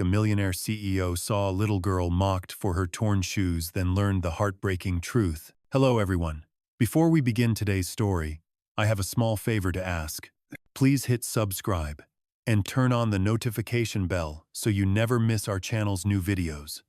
A millionaire CEO saw a little girl mocked for her torn shoes, then learned the heartbreaking truth. Hello, everyone. Before we begin today's story, I have a small favor to ask. Please hit subscribe and turn on the notification bell so you never miss our channel's new videos.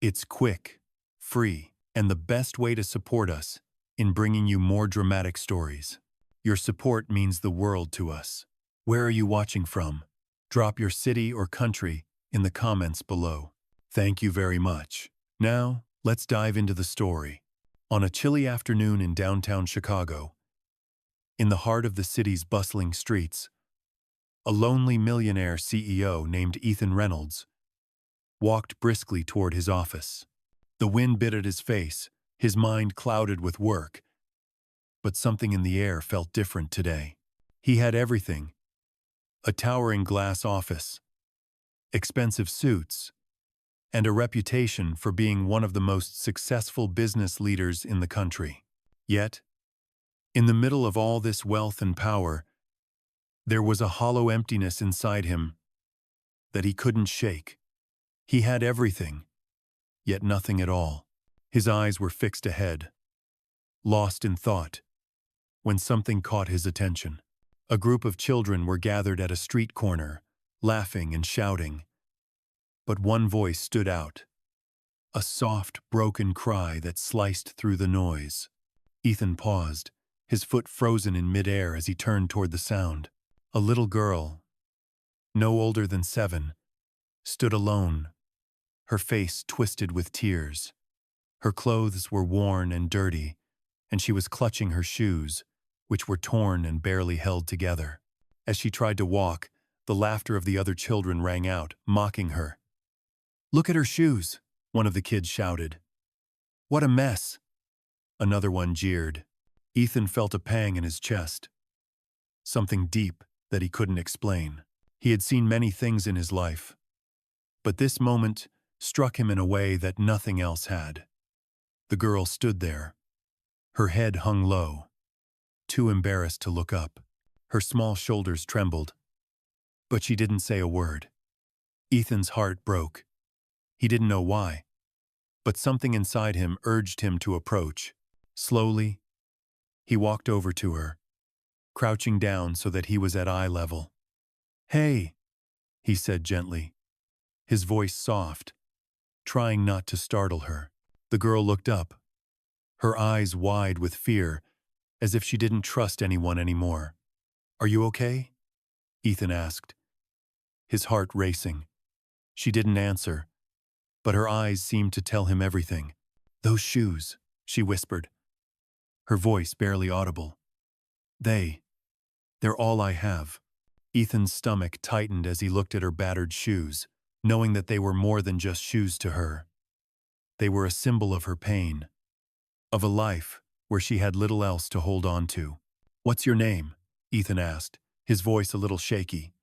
It's quick, free, and the best way to support us in bringing you more dramatic stories. Your support means the world to us. Where are you watching from? Drop your city or country in the comments below. Thank you very much. Now, let's dive into the story. On a chilly afternoon in downtown Chicago, in the heart of the city's bustling streets, a lonely millionaire CEO named Ethan Reynolds walked briskly toward his office. The wind bit at his face, his mind clouded with work, but something in the air felt different today. He had everything: a towering glass office, expensive suits, and a reputation for being one of the most successful business leaders in the country. Yet, in the middle of all this wealth and power, there was a hollow emptiness inside him that he couldn't shake. He had everything, yet nothing at all. His eyes were fixed ahead, lost in thought, when something caught his attention. A group of children were gathered at a street corner, laughing and shouting. But one voice stood out, a soft, broken cry that sliced through the noise. Ethan paused, his foot frozen in midair as he turned toward the sound. A little girl, no older than 7, stood alone, her face twisted with tears. Her clothes were worn and dirty, and she was clutching her shoes, which were torn and barely held together. As she tried to walk, the laughter of the other children rang out, mocking her. "Look at her shoes," one of the kids shouted. "What a mess," another one jeered. Ethan felt a pang in his chest, something deep that he couldn't explain. He had seen many things in his life, but this moment struck him in a way that nothing else had. The girl stood there, her head hung low, too embarrassed to look up. Her small shoulders trembled, but she didn't say a word. Ethan's heart broke. He didn't know why, but something inside him urged him to approach. Slowly, he walked over to her, crouching down so that he was at eye level. "Hey," he said gently, his voice soft, trying not to startle her. The girl looked up, her eyes wide with fear, as if she didn't trust anyone anymore. "Are you okay?" Ethan asked, his heart racing. She didn't answer, but her eyes seemed to tell him everything. "Those shoes," she whispered, her voice barely audible. They're all I have." Ethan's stomach tightened as he looked at her battered shoes, knowing that they were more than just shoes to her. They were a symbol of her pain, of a life where she had little else to hold on to. "What's your name?" Ethan asked, his voice a little shaky.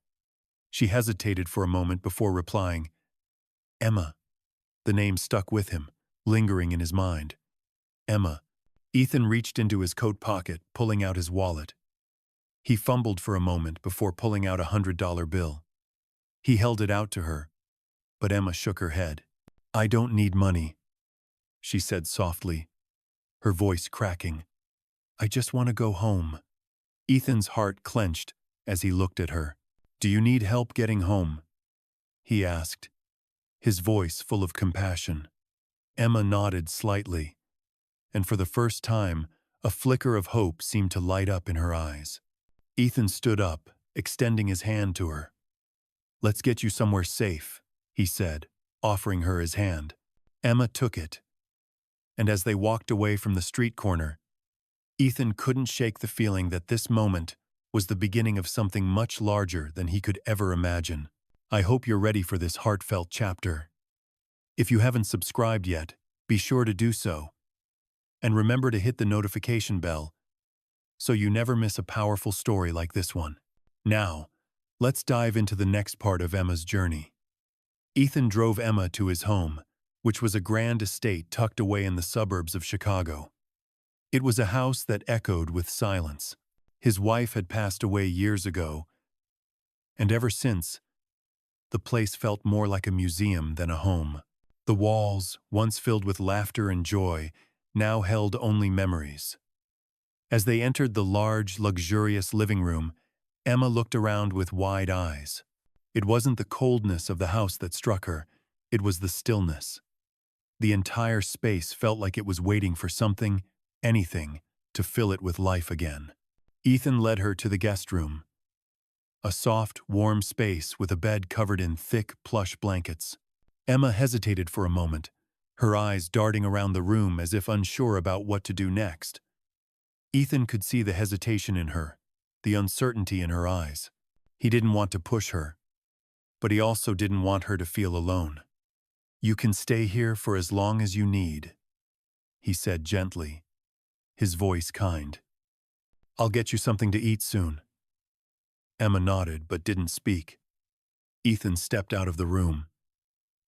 She hesitated for a moment before replying, "Emma." The name stuck with him, lingering in his mind. Emma. Ethan reached into his coat pocket, pulling out his wallet. He fumbled for a moment before pulling out a $100 bill. He held it out to her, but Emma shook her head. "I don't need money," she said softly, her voice cracking. "I just want to go home." Ethan's heart clenched as he looked at her. "Do you need help getting home?" he asked, his voice full of compassion. Emma nodded slightly, and for the first time, a flicker of hope seemed to light up in her eyes. Ethan stood up, extending his hand to her. "Let's get you somewhere safe," he said, offering her his hand. Emma took it, and as they walked away from the street corner, Ethan couldn't shake the feeling that this moment was the beginning of something much larger than he could ever imagine. I hope you're ready for this heartfelt chapter. If you haven't subscribed yet, be sure to do so. And remember to hit the notification bell so you never miss a powerful story like this one. Now, let's dive into the next part of Emma's journey. Ethan drove Emma to his home, which was a grand estate tucked away in the suburbs of Chicago. It was a house that echoed with silence. His wife had passed away years ago, and ever since, The place felt more like a museum than a home. The walls, once filled with laughter and joy, now held only memories. As they entered the large, luxurious living room, Emma looked around with wide eyes. It wasn't the coldness of the house that struck her, it was the stillness. The entire space felt like it was waiting for something, anything, to fill it with life again. Ethan led her to the guest room, a soft, warm space with a bed covered in thick, plush blankets. Emma hesitated for a moment, her eyes darting around the room as if unsure about what to do next. Ethan could see the hesitation in her, the uncertainty in her eyes. He didn't want to push her, but he also didn't want her to feel alone. "You can stay here for as long as you need," he said gently, his voice kind. "I'll get you something to eat soon." Emma nodded but didn't speak. Ethan stepped out of the room,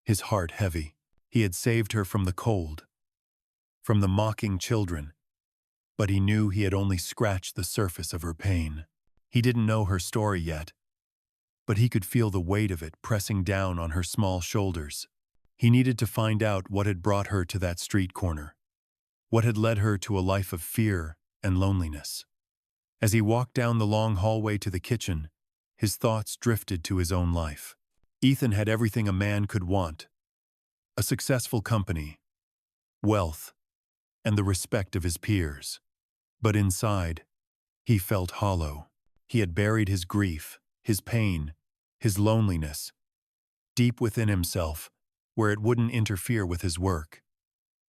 his heart heavy. He had saved her from the cold, from the mocking children, but he knew he had only scratched the surface of her pain. He didn't know her story yet, but he could feel the weight of it pressing down on her small shoulders. He needed to find out what had brought her to that street corner, what had led her to a life of fear and loneliness. As he walked down the long hallway to the kitchen, his thoughts drifted to his own life. Ethan had everything a man could want: a successful company, wealth, and the respect of his peers. But inside, he felt hollow. He had buried his grief, his pain, his loneliness, deep within himself, where it wouldn't interfere with his work.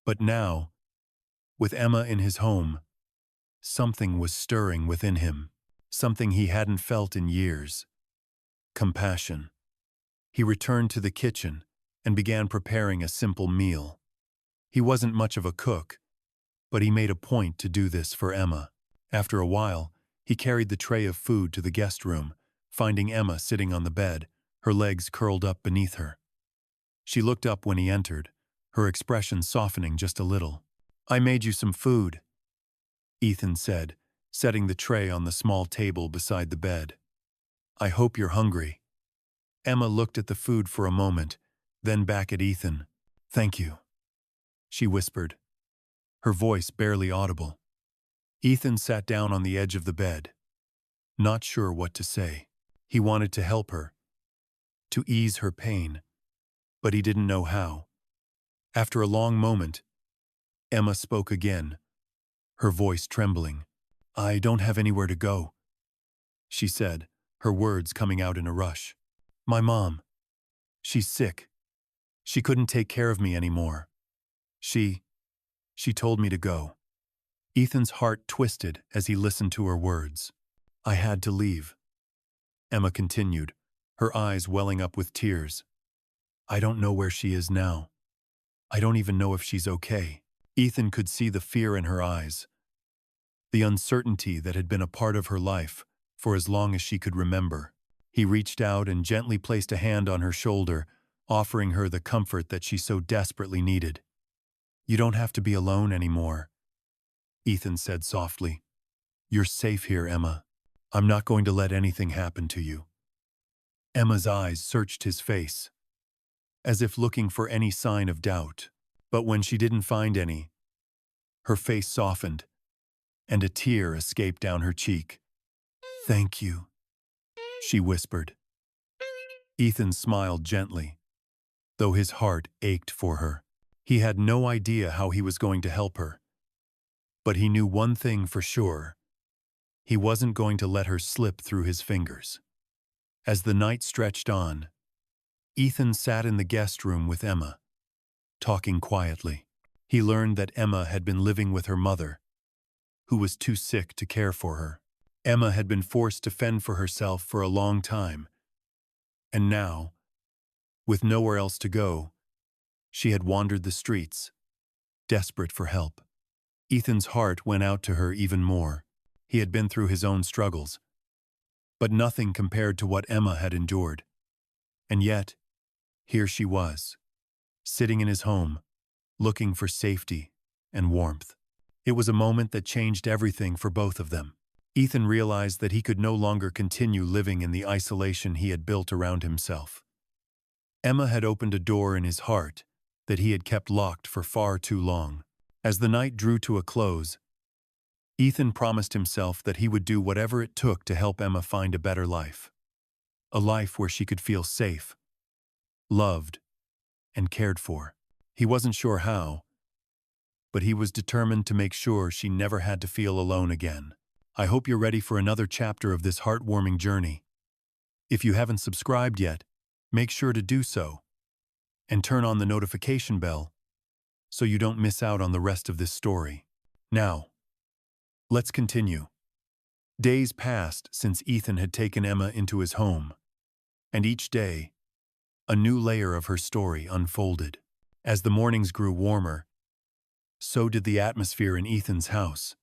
But now, with Emma in his home, something was stirring within him, something he hadn't felt in years: compassion. He returned to the kitchen and began preparing a simple meal. He wasn't much of a cook, but he made a point to do this for Emma. After a while, he carried the tray of food to the guest room, finding Emma sitting on the bed, her legs curled up beneath her. She looked up when he entered, her expression softening just a little. "I made you some food," Ethan said, setting the tray on the small table beside the bed. "I hope you're hungry." Emma looked at the food for a moment, then back at Ethan. "Thank you," she whispered, her voice barely audible. Ethan sat down on the edge of the bed, not sure what to say. He wanted to help her, to ease her pain, but he didn't know how. After a long moment, Emma spoke again, her voice trembling. "I don't have anywhere to go," she said, her words coming out in a rush. "My mom, she's sick. She couldn't take care of me anymore. She told me to go." Ethan's heart twisted as he listened to her words. "I had to leave," Emma continued, her eyes welling up with tears. "I don't know where she is now. I don't even know if she's okay." Ethan could see the fear in her eyes, the uncertainty that had been a part of her life for as long as she could remember. He reached out and gently placed a hand on her shoulder, offering her the comfort that she so desperately needed. "You don't have to be alone anymore," Ethan said softly. "You're safe here, Emma. I'm not going to let anything happen to you." Emma's eyes searched his face, as if looking for any sign of doubt. But when she didn't find any, her face softened, and a tear escaped down her cheek. "Thank you," she whispered. Ethan smiled gently, though his heart ached for her. He had no idea how he was going to help her, but he knew one thing for sure: he wasn't going to let her slip through his fingers. As the night stretched on, Ethan sat in the guest room with Emma, talking quietly. He learned that Emma had been living with her mother, who was too sick to care for her. Emma had been forced to fend for herself for a long time, and now, with nowhere else to go, she had wandered the streets, desperate for help. Ethan's heart went out to her even more. He had been through his own struggles, but nothing compared to what Emma had endured. And yet, here she was, sitting in his home, looking for safety and warmth. It was a moment that changed everything for both of them. Ethan realized that he could no longer continue living in the isolation he had built around himself. Emma had opened a door in his heart that he had kept locked for far too long. As the night drew to a close, Ethan promised himself that he would do whatever it took to help Emma find a better life. A life where she could feel safe, loved, and cared for. He wasn't sure how, but he was determined to make sure she never had to feel alone again. I hope you're ready for another chapter of this heartwarming journey. If you haven't subscribed yet, make sure to do so, and turn on the notification bell so you don't miss out on the rest of this story. Now, let's continue. Days passed since Ethan had taken Emma into his home, and each day, a new layer of her story unfolded. As the mornings grew warmer, so did the atmosphere in Ethan's house.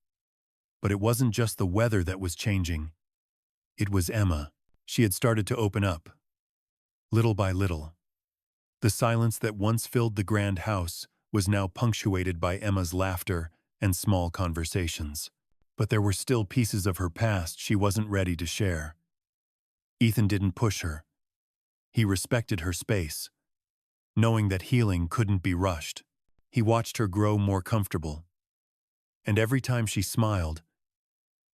But it wasn't just the weather that was changing. It was Emma. She had started to open up, little by little. The silence that once filled the grand house was now punctuated by Emma's laughter and small conversations. But there were still pieces of her past she wasn't ready to share. Ethan didn't push her. He respected her space, knowing that healing couldn't be rushed. He watched her grow more comfortable, and every time she smiled,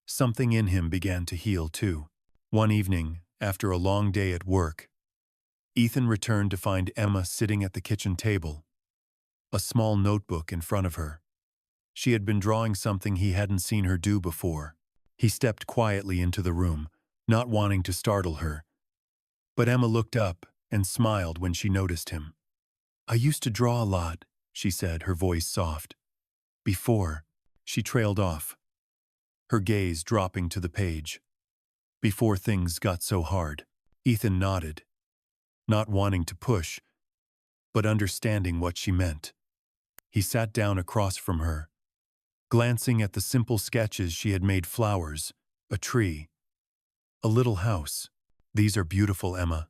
something in him began to heal too. One evening, after a long day at work, Ethan returned to find Emma sitting at the kitchen table, a small notebook in front of her. She had been drawing something he hadn't seen her do before. He stepped quietly into the room, not wanting to startle her. But Emma looked up and smiled when she noticed him. "I used to draw a lot," she said, her voice soft. "Before," she trailed off, her gaze dropping to the page. "Before things got so hard." Ethan nodded, not wanting to push, but understanding what she meant. He sat down across from her, glancing at the simple sketches she had made: flowers, a tree, a little house. "These are beautiful, Emma,"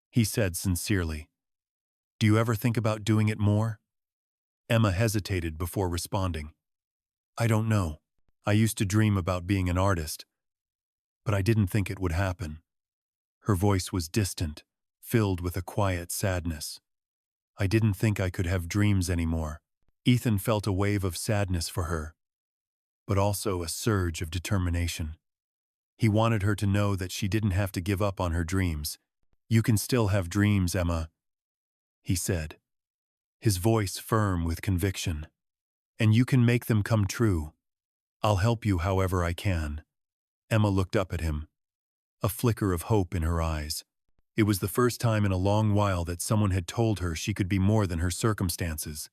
he said sincerely. "Do you ever think about doing it more?" Emma hesitated before responding. "I don't know. I used to dream about being an artist, but I didn't think it would happen." Her voice was distant, filled with a quiet sadness. "I didn't think I could have dreams anymore." Ethan felt a wave of sadness for her, but also a surge of determination. He wanted her to know that she didn't have to give up on her dreams. "You can still have dreams, Emma," he said, his voice firm with conviction. "And you can make them come true. I'll help you however I can." Emma looked up at him, a flicker of hope in her eyes. It was the first time in a long while that someone had told her she could be more than her circumstances.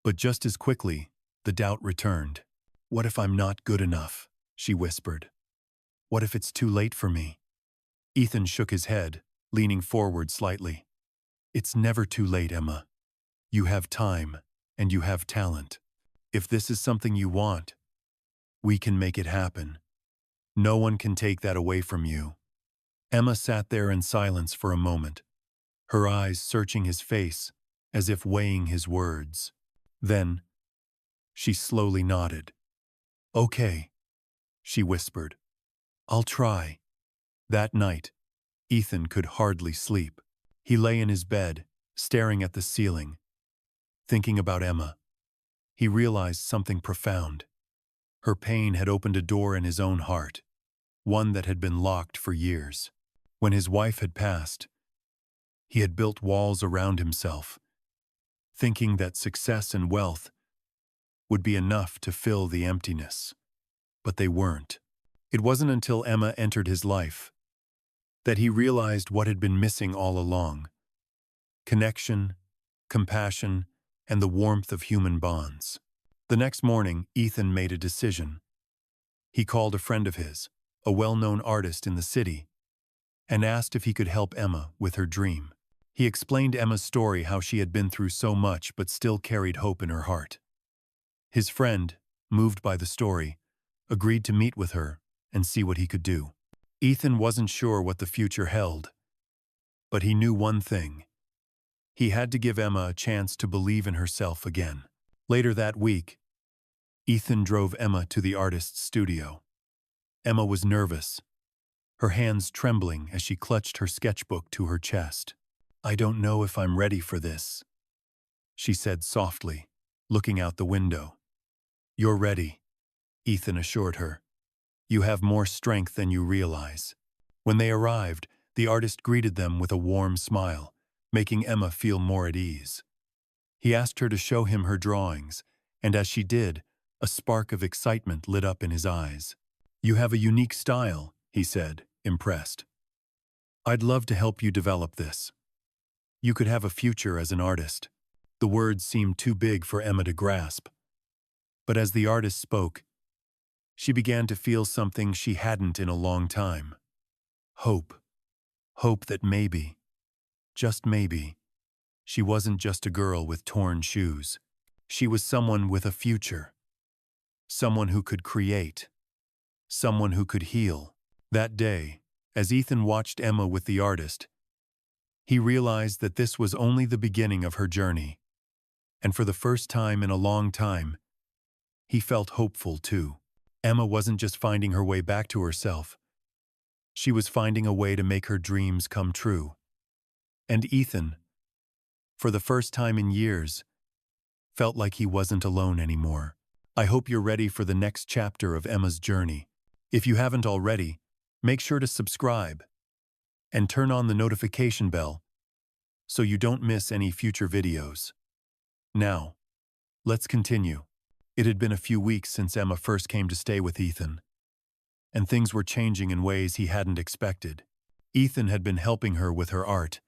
But just as quickly, the doubt returned. "What if I'm not good enough?" she whispered. "What if it's too late for me?" Ethan shook his head, leaning forward slightly. "It's never too late, Emma. You have time, and you have talent. If this is something you want, we can make it happen. No one can take that away from you." Emma sat there in silence for a moment, her eyes searching his face as if weighing his words. Then, she slowly nodded. "Okay," she whispered. "I'll try." That night, Ethan could hardly sleep. He lay in his bed, staring at the ceiling, thinking about Emma. He realized something profound. Her pain had opened a door in his own heart, one that had been locked for years. When his wife had passed, he had built walls around himself, thinking that success and wealth would be enough to fill the emptiness. But they weren't. It wasn't until Emma entered his life that he realized what had been missing all along: connection, compassion, and the warmth of human bonds. The next morning, Ethan made a decision. He called a friend of his, a well-known artist in the city, and asked if he could help Emma with her dream. He explained Emma's story, how she had been through so much but still carried hope in her heart. His friend, moved by the story, agreed to meet with her and see what he could do. Ethan wasn't sure what the future held, but he knew one thing. He had to give Emma a chance to believe in herself again. Later that week, Ethan drove Emma to the artist's studio. Emma was nervous, her hands trembling as she clutched her sketchbook to her chest. I don't know if I'm ready for this, she said softly, looking out the window. You're ready, Ethan assured her. You have more strength than you realize. When they arrived, the artist greeted them with a warm smile, making Emma feel more at ease. He asked her to show him her drawings, and as she did, a spark of excitement lit up in his eyes. You have a unique style, he said, impressed. I'd love to help you develop this. You could have a future as an artist. The words seemed too big for Emma to grasp. But as the artist spoke, she began to feel something she hadn't in a long time. Hope. Hope that maybe, just maybe, she wasn't just a girl with torn shoes. She was someone with a future. Someone who could create. Someone who could heal. That day, as Ethan watched Emma with the artist, he realized that this was only the beginning of her journey. And for the first time in a long time, he felt hopeful too. Emma wasn't just finding her way back to herself. She was finding a way to make her dreams come true. And Ethan, for the first time in years, felt like he wasn't alone anymore. I hope you're ready for the next chapter of Emma's journey. If you haven't already, make sure to subscribe and turn on the notification bell so you don't miss any future videos. Now, let's continue. It had been a few weeks since Emma first came to stay with Ethan, and things were changing in ways he hadn't expected. Ethan had been helping her with her art,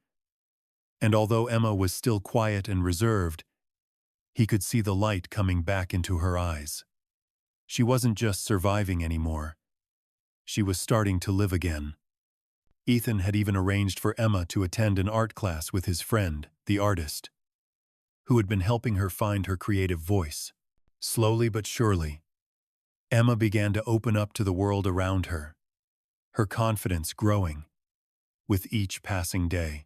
and although Emma was still quiet and reserved, he could see the light coming back into her eyes. She wasn't just surviving anymore. She was starting to live again. Ethan had even arranged for Emma to attend an art class with his friend, the artist, who had been helping her find her creative voice. Slowly but surely, Emma began to open up to the world around her, her confidence growing with each passing day.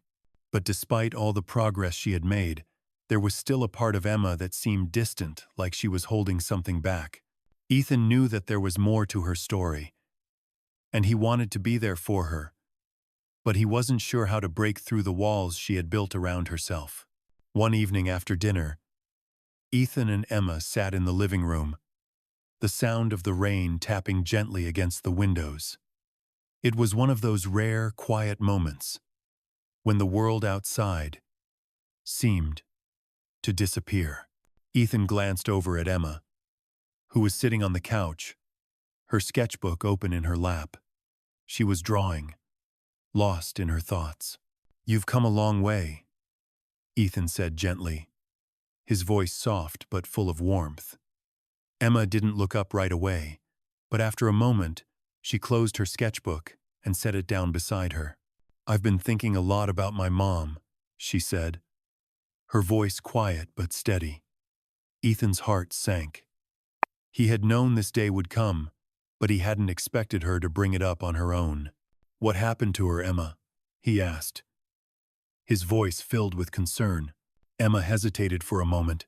But despite all the progress she had made, there was still a part of Emma that seemed distant, like she was holding something back. Ethan knew that there was more to her story, and he wanted to be there for her, but he wasn't sure how to break through the walls she had built around herself. One evening after dinner, Ethan and Emma sat in the living room, the sound of the rain tapping gently against the windows. It was one of those rare, quiet moments when the world outside seemed to disappear. Ethan glanced over at Emma, who was sitting on the couch, her sketchbook open in her lap. She was drawing, lost in her thoughts. You've come a long way, Ethan said gently, his voice soft but full of warmth. Emma didn't look up right away, but after a moment, she closed her sketchbook and set it down beside her. I've been thinking a lot about my mom, she said, her voice quiet but steady. Ethan's heart sank. He had known this day would come, but he hadn't expected her to bring it up on her own. What happened to her, Emma? He asked, his voice filled with concern. Emma hesitated for a moment,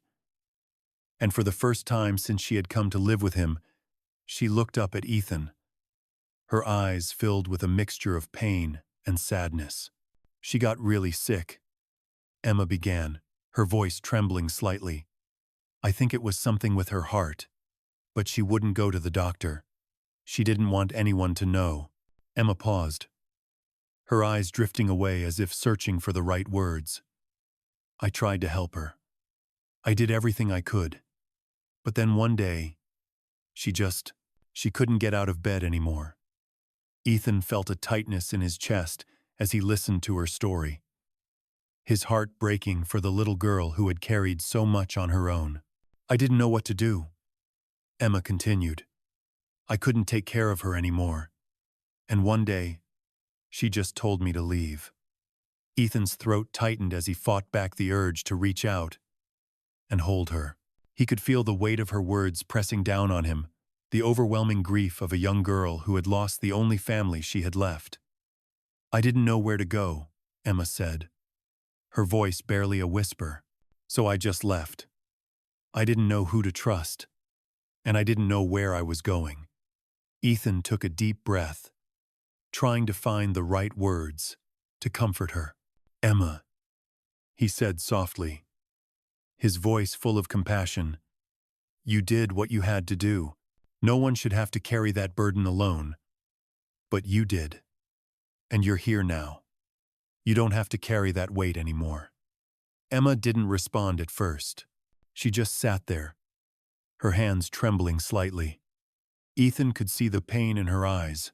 and for the first time since she had come to live with him, she looked up at Ethan, her eyes filled with a mixture of pain and sadness. She got really sick, Emma began, her voice trembling slightly. I think it was something with her heart, but she wouldn't go to the doctor. She didn't want anyone to know. Emma paused, her eyes drifting away as if searching for the right words. I tried to help her. I did everything I could. But then one day, she couldn't get out of bed anymore. Ethan felt a tightness in his chest as he listened to her story, his heart breaking for the little girl who had carried so much on her own. I didn't know what to do, Emma continued. I couldn't take care of her anymore. And one day, she just told me to leave. Ethan's throat tightened as he fought back the urge to reach out and hold her. He could feel the weight of her words pressing down on him, the overwhelming grief of a young girl who had lost the only family she had left. I didn't know where to go, Emma said, her voice barely a whisper. So I just left. I didn't know who to trust, and I didn't know where I was going. Ethan took a deep breath, trying to find the right words to comfort her. Emma, he said softly, his voice full of compassion. You did what you had to do. No one should have to carry that burden alone. But you did. And you're here now. You don't have to carry that weight anymore. Emma didn't respond at first. She just sat there, her hands trembling slightly. Ethan could see the pain in her eyes.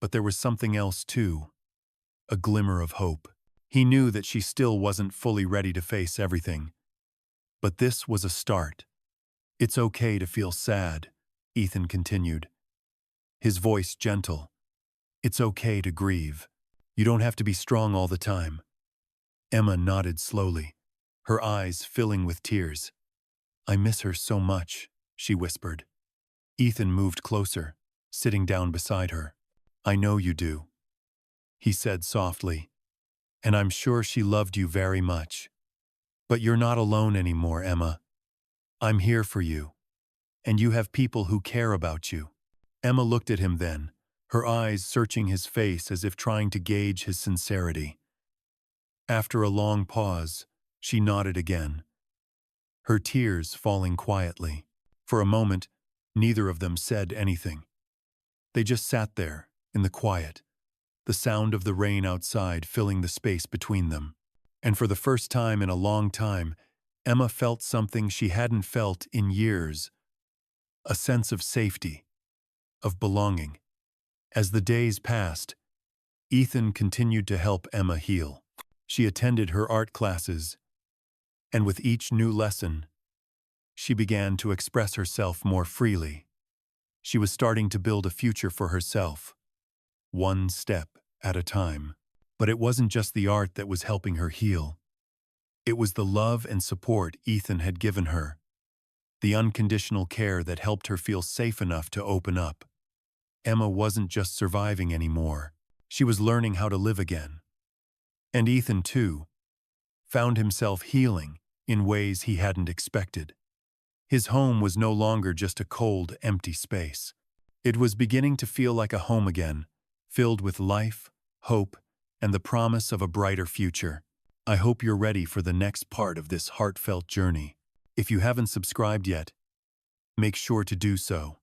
But there was something else too, a glimmer of hope. He knew that she still wasn't fully ready to face everything. But this was a start. It's okay to feel sad, Ethan continued, his voice gentle. It's okay to grieve. You don't have to be strong all the time. Emma nodded slowly, her eyes filling with tears. I miss her so much, she whispered. Ethan moved closer, sitting down beside her. I know you do, he said softly, and I'm sure she loved you very much. But you're not alone anymore, Emma. I'm here for you, and you have people who care about you. Emma looked at him then, her eyes searching his face as if trying to gauge his sincerity. After a long pause, she nodded again, her tears falling quietly. For a moment, neither of them said anything. They just sat there, in the quiet, the sound of the rain outside filling the space between them. And for the first time in a long time, Emma felt something she hadn't felt in years, a sense of safety, of belonging. As the days passed, Ethan continued to help Emma heal. She attended her art classes, and with each new lesson, she began to express herself more freely. She was starting to build a future for herself, one step at a time. But it wasn't just the art that was helping her heal. It was the love and support Ethan had given her, the unconditional care that helped her feel safe enough to open up. Emma wasn't just surviving anymore. She was learning how to live again. And Ethan, too, found himself healing in ways he hadn't expected. His home was no longer just a cold, empty space. It was beginning to feel like a home again, filled with life, hope, and the promise of a brighter future. I hope you're ready for the next part of this heartfelt journey. If you haven't subscribed yet, make sure to do so.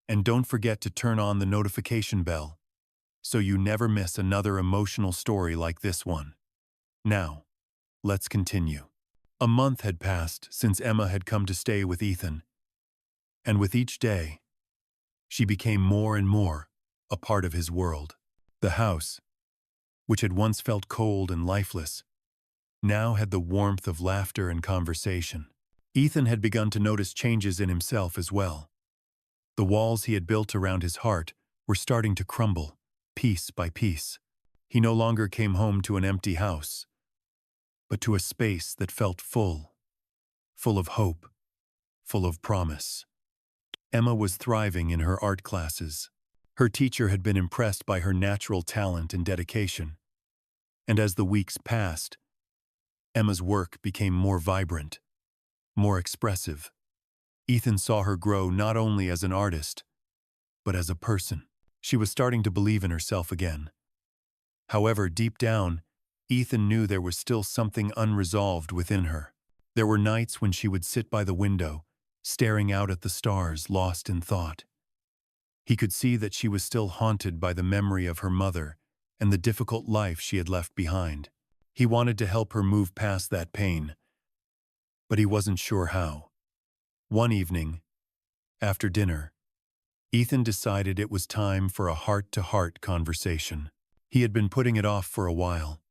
And don't forget to turn on the notification bell so you never miss another emotional story like this one. Now, let's continue. A month had passed since Emma had come to stay with Ethan, and with each day, she became more and more a part of his world. The house, which had once felt cold and lifeless, now had the warmth of laughter and conversation. Ethan had begun to notice changes in himself as well. The walls he had built around his heart were starting to crumble, piece by piece. He no longer came home to an empty house, but to a space that felt full of hope, full of promise. Emma was thriving in her art classes. Her teacher had been impressed by her natural talent and dedication. And as the weeks passed, Emma's work became more vibrant, more expressive. Ethan saw her grow not only as an artist, but as a person. She was starting to believe in herself again. However, deep down, Ethan knew there was still something unresolved within her. There were nights when she would sit by the window, staring out at the stars, lost in thought. He could see that she was still haunted by the memory of her mother and the difficult life she had left behind. He wanted to help her move past that pain, but he wasn't sure how. One evening, after dinner, Ethan decided it was time for a heart-to-heart conversation. He had been putting it off for a while,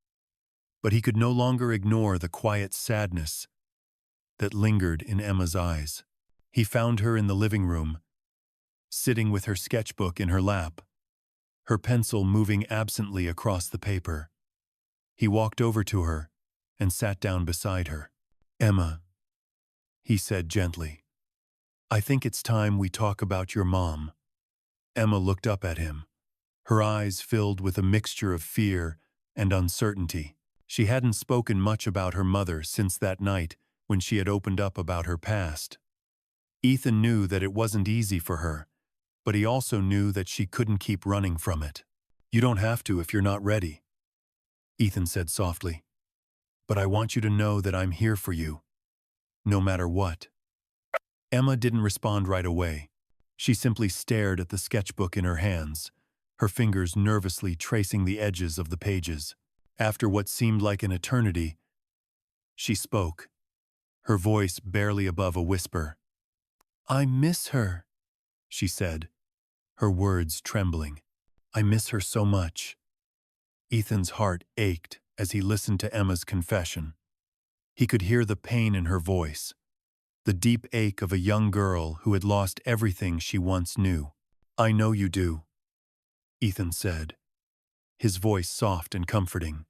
but he could no longer ignore the quiet sadness that lingered in Emma's eyes. He found her in the living room, sitting with her sketchbook in her lap, her pencil moving absently across the paper. He walked over to her and sat down beside her. Emma, he said gently, I think it's time we talk about your mom. Emma looked up at him, her eyes filled with a mixture of fear and uncertainty. She hadn't spoken much about her mother since that night when she had opened up about her past. Ethan knew that it wasn't easy for her, but he also knew that she couldn't keep running from it. You don't have to if you're not ready, Ethan said softly. but I want you to know that I'm here for you, no matter what." Emma didn't respond right away. She simply stared at the sketchbook in her hands, her fingers nervously tracing the edges of the pages. After what seemed like an eternity, she spoke, her voice barely above a whisper. "I miss her," she said, her words trembling. "I miss her so much." Ethan's heart ached as he listened to Emma's confession. He could hear the pain in her voice, the deep ache of a young girl who had lost everything she once knew. "I know you do," Ethan said, his voice soft and comforting.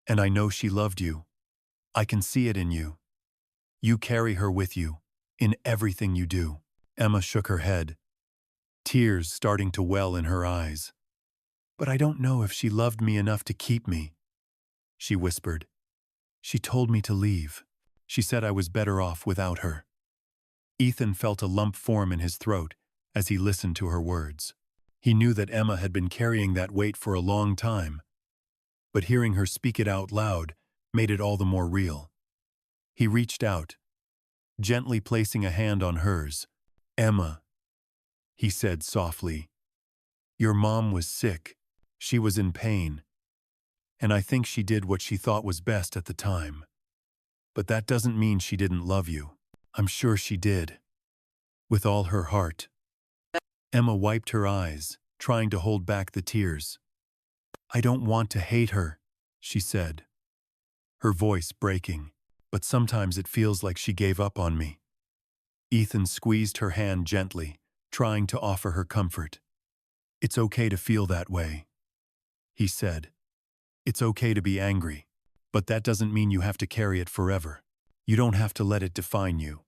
"And I know she loved you. I can see it in you. You carry her with you, in everything you do." Emma shook her head, tears starting to well in her eyes. "But I don't know if she loved me enough to keep me," she whispered. "She told me to leave. She said I was better off without her." Ethan felt a lump form in his throat as he listened to her words. He knew that Emma had been carrying that weight for a long time, but hearing her speak it out loud made it all the more real. He reached out, gently placing a hand on hers. "Emma," he said softly, "your mom was sick. She was in pain, and I think she did what she thought was best at the time. But that doesn't mean she didn't love you. I'm sure she did, with all her heart." Emma wiped her eyes, trying to hold back the tears. "I don't want to hate her," she said, her voice breaking, "but sometimes it feels like she gave up on me." Ethan squeezed her hand gently, trying to offer her comfort. "It's okay to feel that way," he said. "It's okay to be angry, but that doesn't mean you have to carry it forever. You don't have to let it define you."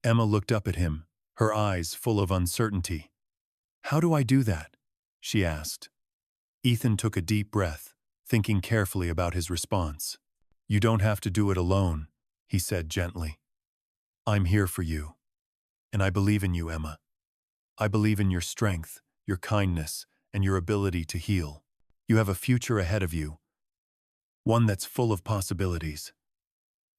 Emma looked up at him, her eyes full of uncertainty. "How do I do that?" she asked. Ethan took a deep breath, thinking carefully about his response. "You don't have to do it alone," he said gently. "I'm here for you. And I believe in you, Emma. I believe in your strength, your kindness, and your ability to heal. You have a future ahead of you, one that's full of possibilities."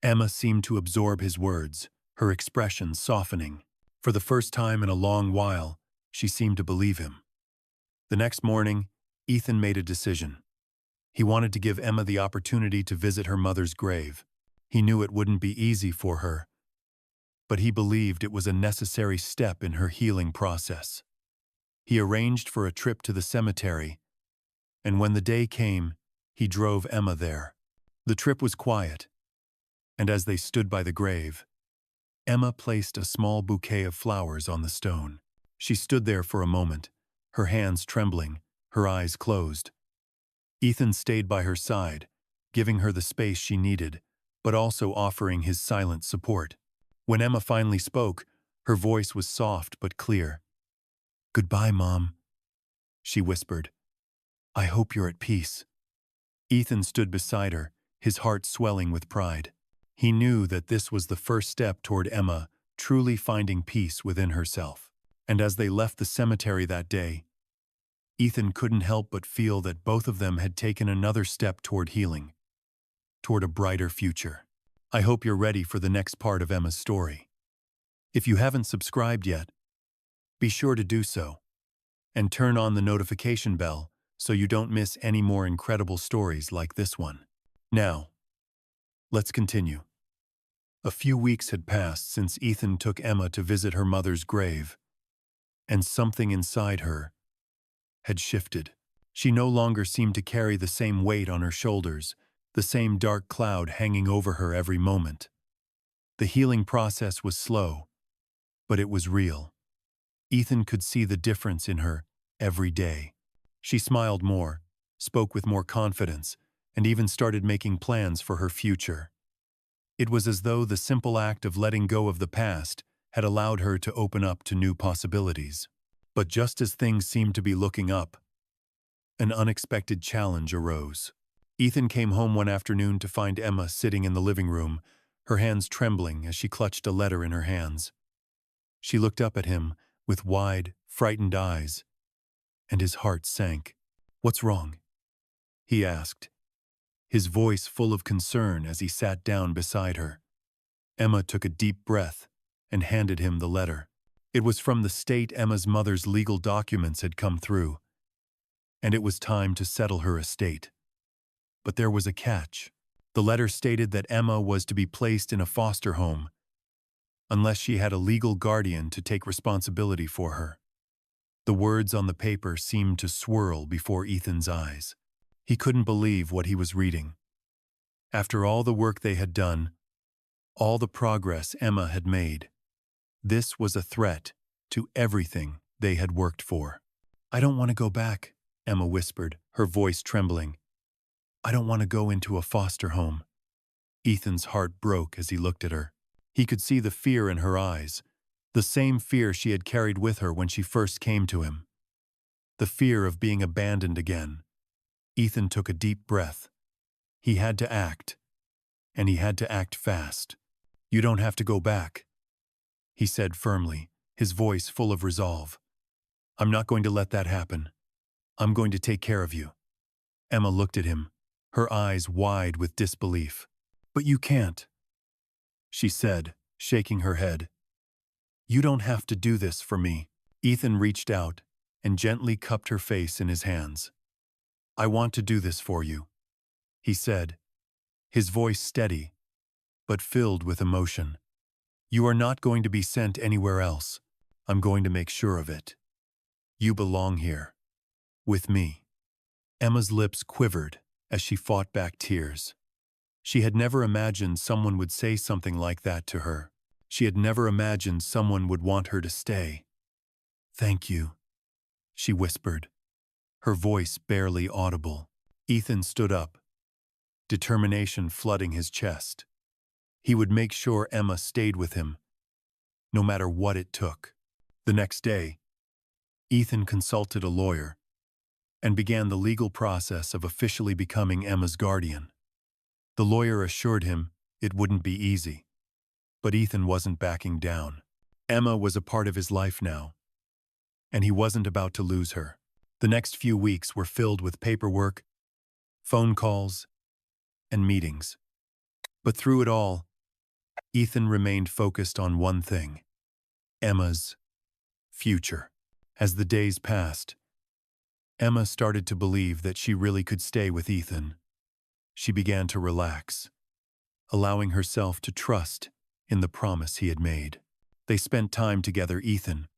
Emma seemed to absorb his words, her expression softening. For the first time in a long while, she seemed to believe him. The next morning, Ethan made a decision. He wanted to give Emma the opportunity to visit her mother's grave. He knew it wouldn't be easy for her, but he believed it was a necessary step in her healing process. He arranged for a trip to the cemetery, and when the day came, he drove Emma there. The trip was quiet, and as they stood by the grave, Emma placed a small bouquet of flowers on the stone. She stood there for a moment, her hands trembling, her eyes closed. Ethan stayed by her side, giving her the space she needed, but also offering his silent support. When Emma finally spoke, her voice was soft but clear. "Goodbye, Mom," she whispered. "I hope you're at peace." Ethan stood beside her, his heart swelling with pride. He knew that this was the first step toward Emma truly finding peace within herself. And as they left the cemetery that day, Ethan couldn't help but feel that both of them had taken another step toward healing, toward a brighter future. I hope you're ready for the next part of Emma's story. If you haven't subscribed yet, be sure to do so, and turn on the notification bell so you don't miss any more incredible stories like this one. Now, let's continue. A few weeks had passed since Ethan took Emma to visit her mother's grave, and something inside her had shifted. She no longer seemed to carry the same weight on her shoulders, the same dark cloud hanging over her every moment. The healing process was slow, but it was real. Ethan could see the difference in her every day. She smiled more, spoke with more confidence, and even started making plans for her future. It was as though the simple act of letting go of the past had allowed her to open up to new possibilities. But just as things seemed to be looking up, an unexpected challenge arose. Ethan came home one afternoon to find Emma sitting in the living room, her hands trembling as she clutched a letter in her hands. She looked up at him with wide, frightened eyes, and his heart sank. "What's wrong?" he asked, his voice full of concern as he sat down beside her. Emma took a deep breath and handed him the letter. It was from the state Emma's mother's legal documents had come through, and it was time to settle her estate. But there was a catch. The letter stated that Emma was to be placed in a foster home unless she had a legal guardian to take responsibility for her. The words on the paper seemed to swirl before Ethan's eyes. He couldn't believe what he was reading. After all the work they had done, all the progress Emma had made, this was a threat to everything they had worked for. "I don't want to go back," Emma whispered, her voice trembling. "I don't want to go into a foster home." Ethan's heart broke as he looked at her. He could see the fear in her eyes, the same fear she had carried with her when she first came to him. The fear of being abandoned again. Ethan took a deep breath. He had to act, and he had to act fast. "You don't have to go back," he said firmly, his voice full of resolve. "I'm not going to let that happen. I'm going to take care of you." Emma looked at him, her eyes wide with disbelief. "But you can't," she said, shaking her head. "You don't have to do this for me." Ethan reached out and gently cupped her face in his hands. "I want to do this for you," he said, his voice steady, but filled with emotion. "You are not going to be sent anywhere else. I'm going to make sure of it. You belong here, with me." Emma's lips quivered as she fought back tears. She had never imagined someone would say something like that to her. She had never imagined someone would want her to stay. "Thank you," she whispered, her voice barely audible. Ethan stood up, determination flooding his chest. He would make sure Emma stayed with him, no matter what it took. The next day, Ethan consulted a lawyer and began the legal process of officially becoming Emma's guardian. The lawyer assured him it wouldn't be easy, but Ethan wasn't backing down. Emma was a part of his life now, and he wasn't about to lose her. The next few weeks were filled with paperwork, phone calls, and meetings. But through it all, Ethan remained focused on one thing: Emma's future. As the days passed, Emma started to believe that she really could stay with Ethan. She began to relax, allowing herself to trust in the promise he had made. They spent time together, Ethan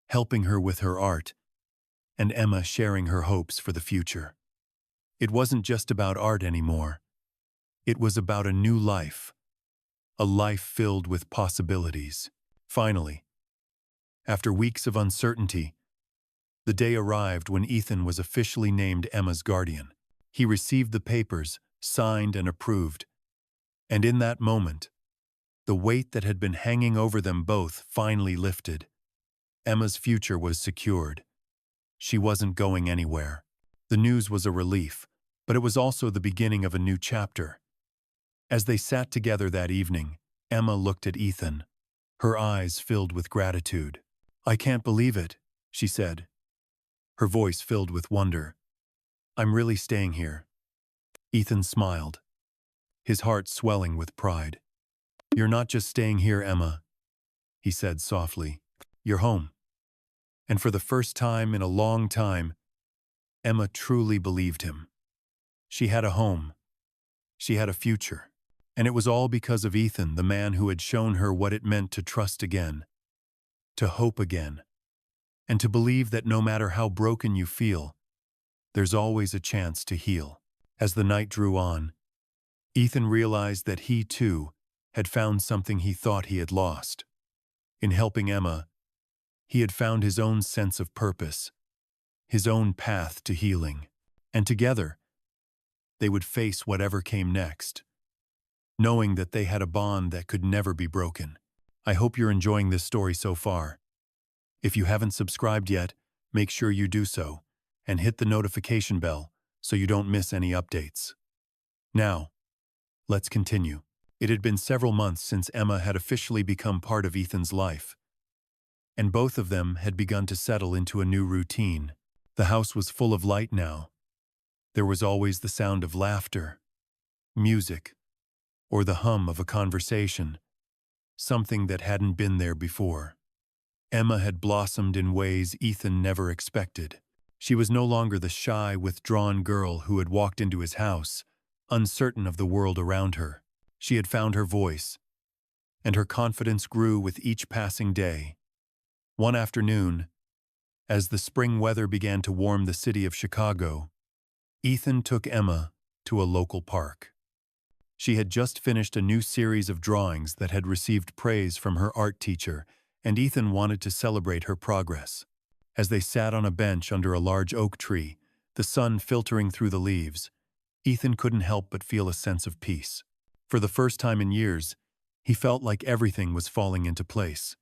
helping her with her art, and Emma sharing her hopes for the future. It wasn't just about art anymore. It was about a new life, a life filled with possibilities. Finally, after weeks of uncertainty, the day arrived when Ethan was officially named Emma's guardian. He received the papers, signed and approved, and in that moment, the weight that had been hanging over them both finally lifted. Emma's future was secured. She wasn't going anywhere. The news was a relief, but it was also the beginning of a new chapter. As they sat together that evening, Emma looked at Ethan, her eyes filled with gratitude. "I can't believe it," she said, her voice filled with wonder. "I'm really staying here." Ethan smiled, his heart swelling with pride. "You're not just staying here, Emma," he said softly. "You're home." And for the first time in a long time, Emma truly believed him. She had a home. She had a future. And it was all because of Ethan, the man who had shown her what it meant to trust again, to hope again, and to believe that no matter how broken you feel, there's always a chance to heal. As the night drew on, Ethan realized that he, too, had found something he thought he had lost. In helping Emma, he had found his own sense of purpose, his own path to healing. And together, they would face whatever came next, knowing that they had a bond that could never be broken. I hope you're enjoying this story so far. If you haven't subscribed yet, make sure you do so, and hit the notification bell so you don't miss any updates. Now, let's continue. It had been several months since Emma had officially become part of Ethan's life, and both of them had begun to settle into a new routine. The house was full of light now. There was always the sound of laughter, music, or the hum of a conversation, something that hadn't been there before. Emma had blossomed in ways Ethan never expected. She was no longer the shy, withdrawn girl who had walked into his house, uncertain of the world around her. She had found her voice, and her confidence grew with each passing day. One afternoon, as the spring weather began to warm the city of Chicago, Ethan took Emma to a local park. She had just finished a new series of drawings that had received praise from her art teacher, and Ethan wanted to celebrate her progress. As they sat on a bench under a large oak tree, the sun filtering through the leaves, Ethan couldn't help but feel a sense of peace. For the first time in years, he felt like everything was falling into place.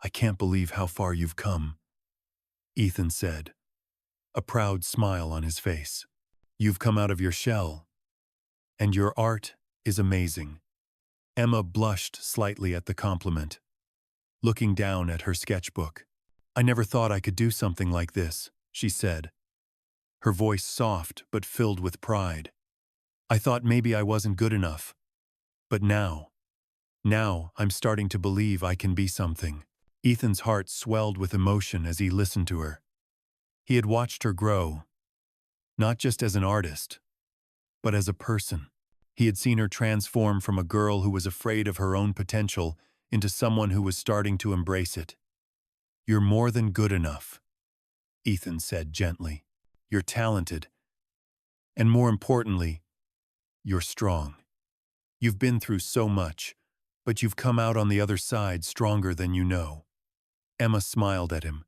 "I can't believe how far you've come," Ethan said, a proud smile on his face. "You've come out of your shell, and your art is amazing." Emma blushed slightly at the compliment, looking down at her sketchbook. "I never thought I could do something like this," she said, her voice soft but filled with pride. "I thought maybe I wasn't good enough, but now I'm starting to believe I can be something." Ethan's heart swelled with emotion as he listened to her. He had watched her grow, not just as an artist, but as a person. He had seen her transform from a girl who was afraid of her own potential into someone who was starting to embrace it. "You're more than good enough," Ethan said gently. "You're talented, and more importantly, you're strong. You've been through so much, but you've come out on the other side stronger than you know." Emma smiled at him,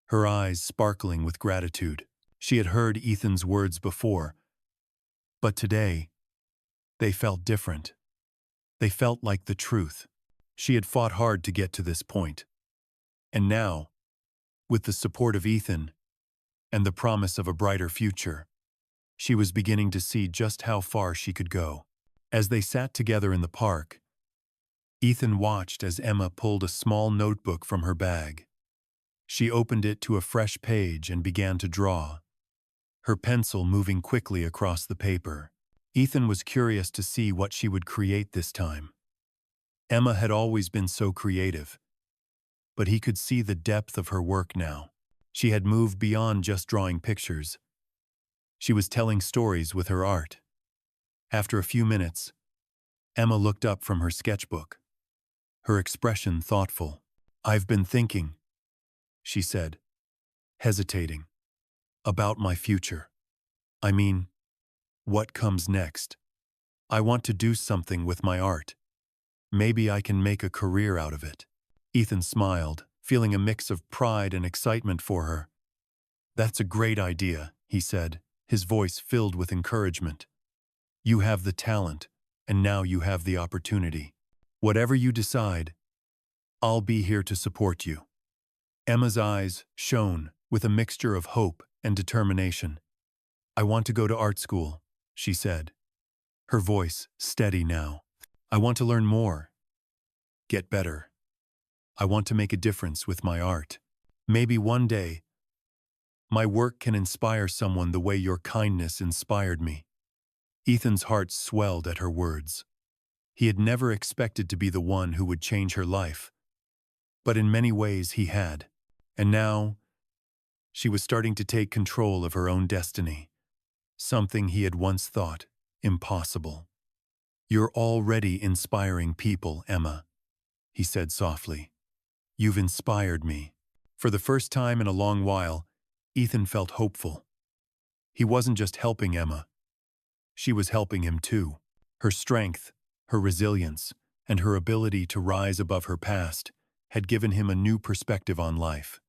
her eyes sparkling with gratitude. She had heard Ethan's words before, but today, they felt different. They felt like the truth. She had fought hard to get to this point. And now, with the support of Ethan and the promise of a brighter future, she was beginning to see just how far she could go. As they sat together in the park, Ethan watched as Emma pulled a small notebook from her bag. She opened it to a fresh page and began to draw, her pencil moving quickly across the paper. Ethan was curious to see what she would create this time. Emma had always been so creative, but he could see the depth of her work now. She had moved beyond just drawing pictures. She was telling stories with her art. After a few minutes, Emma looked up from her sketchbook, her expression thoughtful. "I've been thinking," she said, hesitating, "about my future. I mean, what comes next? I want to do something with my art. Maybe I can make a career out of it." Ethan smiled, feeling a mix of pride and excitement for her. "That's a great idea," he said, his voice filled with encouragement. "You have the talent, and now you have the opportunity. Whatever you decide, I'll be here to support you." Emma's eyes shone with a mixture of hope and determination. "I want to go to art school," she said, her voice steady now. "I want to learn more, get better. I want to make a difference with my art. Maybe one day, my work can inspire someone the way your kindness inspired me." Ethan's heart swelled at her words. He had never expected to be the one who would change her life, but in many ways he had. And now, she was starting to take control of her own destiny, something he had once thought impossible. "You're already inspiring people, Emma," he said softly. "You've inspired me." For the first time in a long while, Ethan felt hopeful. He wasn't just helping Emma. She was helping him too. Her strength, her resilience, and her ability to rise above her past had given him a new perspective on life.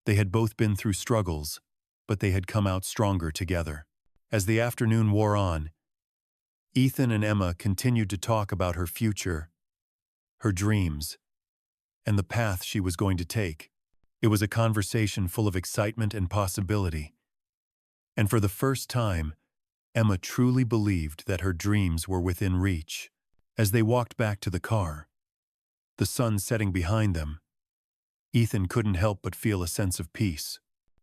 They had both been through struggles, but they had come out stronger together. As the afternoon wore on, Ethan and Emma continued to talk about her future, her dreams, and the path she was going to take. It was a conversation full of excitement and possibility. And for the first time, Emma truly believed that her dreams were within reach. As they walked back to the car, the sun setting behind them, Ethan couldn't help but feel a sense of peace.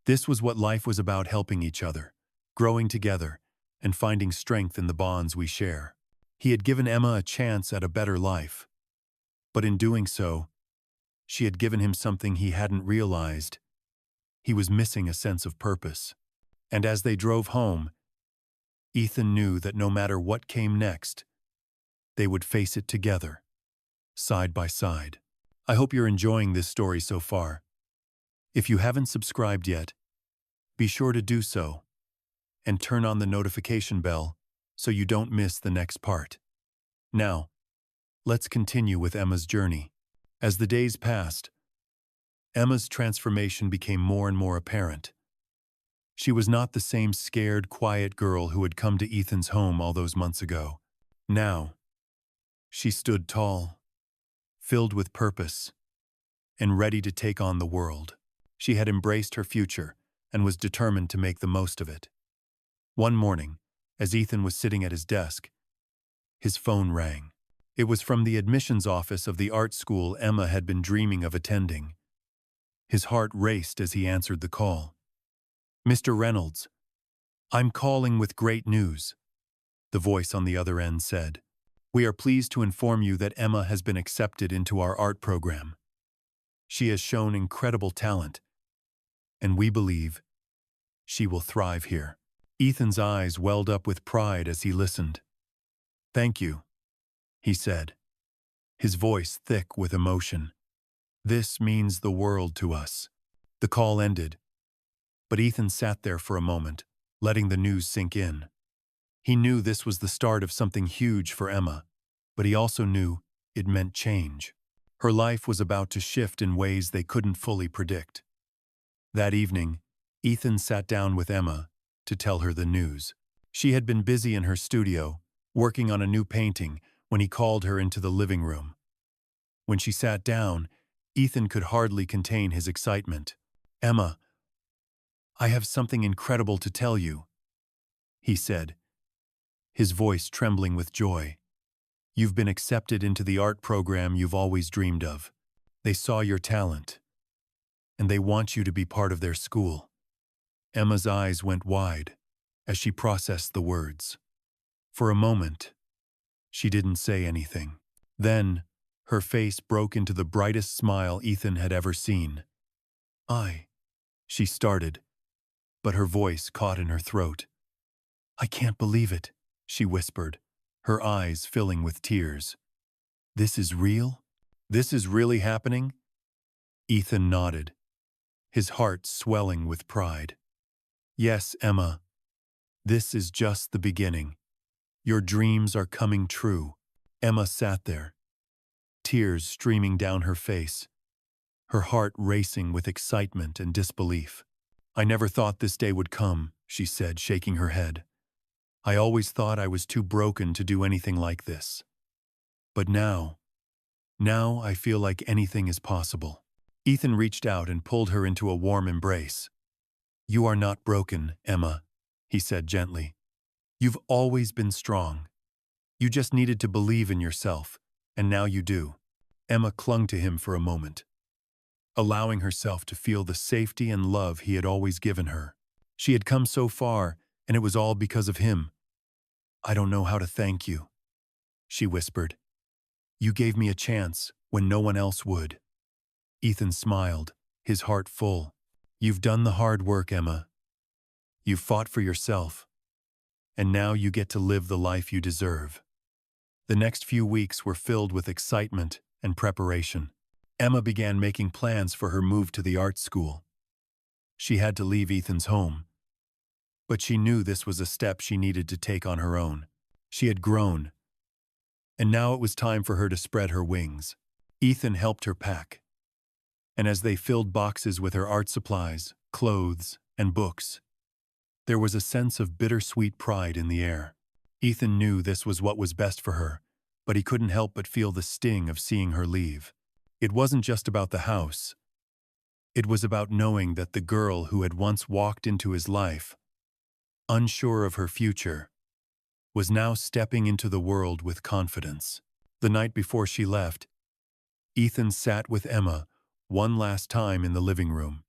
This was what life was about: helping each other, growing together, and finding strength in the bonds we share. He had given Emma a chance at a better life, but in doing so, she had given him something he hadn't realized. He was missing a sense of purpose. And as they drove home, Ethan knew that no matter what came next, they would face it together, side by side. I hope you're enjoying this story so far. If you haven't subscribed yet, be sure to do so and turn on the notification bell so you don't miss the next part. Now, let's continue with Emma's journey. As the days passed, Emma's transformation became more and more apparent. She was not the same scared, quiet girl who had come to Ethan's home all those months ago. Now, she stood tall, filled with purpose, and ready to take on the world. She had embraced her future and was determined to make the most of it. One morning, as Ethan was sitting at his desk, his phone rang. It was from the admissions office of the art school Emma had been dreaming of attending. His heart raced as he answered the call. "Mr. Reynolds, I'm calling with great news," the voice on the other end said. "We are pleased to inform you that Emma has been accepted into our art program. She has shown incredible talent, and we believe she will thrive here." Ethan's eyes welled up with pride as he listened. "Thank you," he said, his voice thick with emotion. "This means the world to us." The call ended, but Ethan sat there for a moment, letting the news sink in. He knew this was the start of something huge for Emma, but he also knew it meant change. Her life was about to shift in ways they couldn't fully predict. That evening, Ethan sat down with Emma to tell her the news. She had been busy in her studio, working on a new painting, when he called her into the living room. When she sat down, Ethan could hardly contain his excitement. "Emma, I have something incredible to tell you," he said, his voice trembling with joy. "You've been accepted into the art program you've always dreamed of. They saw your talent, and they want you to be part of their school." Emma's eyes went wide as she processed the words. For a moment, she didn't say anything. Then, her face broke into the brightest smile Ethan had ever seen. She started, but her voice caught in her throat. "I can't believe it," she whispered, her eyes filling with tears. "This is real? This is really happening?" Ethan nodded, his heart swelling with pride. "Yes, Emma, this is just the beginning. Your dreams are coming true." Emma sat there, tears streaming down her face, her heart racing with excitement and disbelief. "I never thought this day would come," she said, shaking her head. "I always thought I was too broken to do anything like this. But now I feel like anything is possible." Ethan reached out and pulled her into a warm embrace. "You are not broken, Emma," he said gently. "You've always been strong. You just needed to believe in yourself, and now you do." Emma clung to him for a moment, allowing herself to feel the safety and love he had always given her. She had come so far, and it was all because of him. "I don't know how to thank you," she whispered. "You gave me a chance when no one else would." Ethan smiled, his heart full. "You've done the hard work, Emma. You've fought for yourself, and now you get to live the life you deserve." The next few weeks were filled with excitement and preparation. Emma began making plans for her move to the art school. She had to leave Ethan's home, but she knew this was a step she needed to take on her own. She had grown, and now it was time for her to spread her wings. Ethan helped her pack, and as they filled boxes with her art supplies, clothes, and books, there was a sense of bittersweet pride in the air. Ethan knew this was what was best for her, but he couldn't help but feel the sting of seeing her leave. It wasn't just about the house. It was about knowing that the girl who had once walked into his life, unsure of her future, was now stepping into the world with confidence. The night before she left, Ethan sat with Emma one last time in the living room.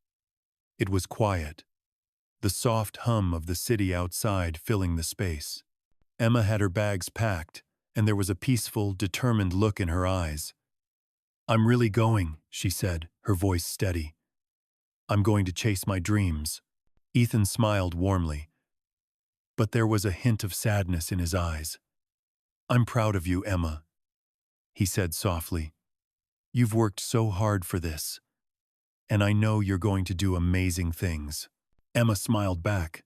It was quiet, the soft hum of the city outside filling the space. Emma had her bags packed, and there was a peaceful, determined look in her eyes. "I'm really going," she said, her voice steady. "I'm going to chase my dreams." Ethan smiled warmly, but there was a hint of sadness in his eyes. "I'm proud of you, Emma," he said softly. "You've worked so hard for this, and I know you're going to do amazing things." Emma smiled back,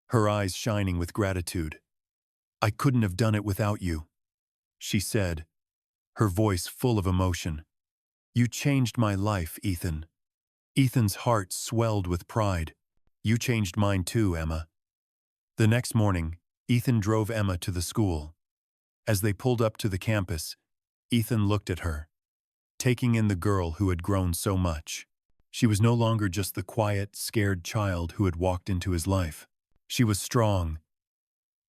her eyes shining with gratitude. "I couldn't have done it without you," she said, her voice full of emotion. "You changed my life, Ethan." Ethan's heart swelled with pride. "You changed mine too, Emma." The next morning, Ethan drove Emma to the school. As they pulled up to the campus, Ethan looked at her, taking in the girl who had grown so much. She was no longer just the quiet, scared child who had walked into his life. She was strong,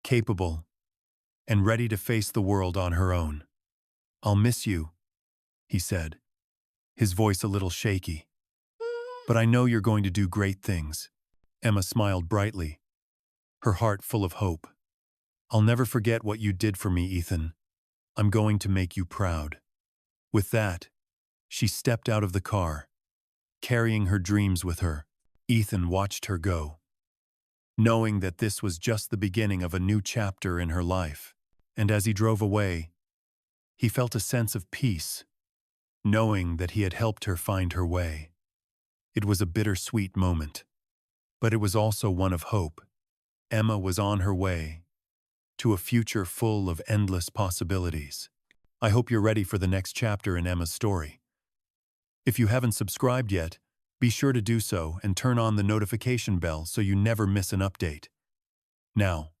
capable, and ready to face the world on her own. "I'll miss you," he said, his voice a little shaky. "But I know you're going to do great things." Emma smiled brightly, her heart full of hope. "I'll never forget what you did for me, Ethan. I'm going to make you proud." With that, she stepped out of the car, carrying her dreams with her. Ethan watched her go, knowing that this was just the beginning of a new chapter in her life. And as he drove away, he felt a sense of peace, knowing that he had helped her find her way. It was a bittersweet moment, but it was also one of hope. Emma was on her way to a future full of endless possibilities. I hope you're ready for the next chapter in Emma's story. If you haven't subscribed yet, be sure to do so and turn on the notification bell so you never miss an update. Now,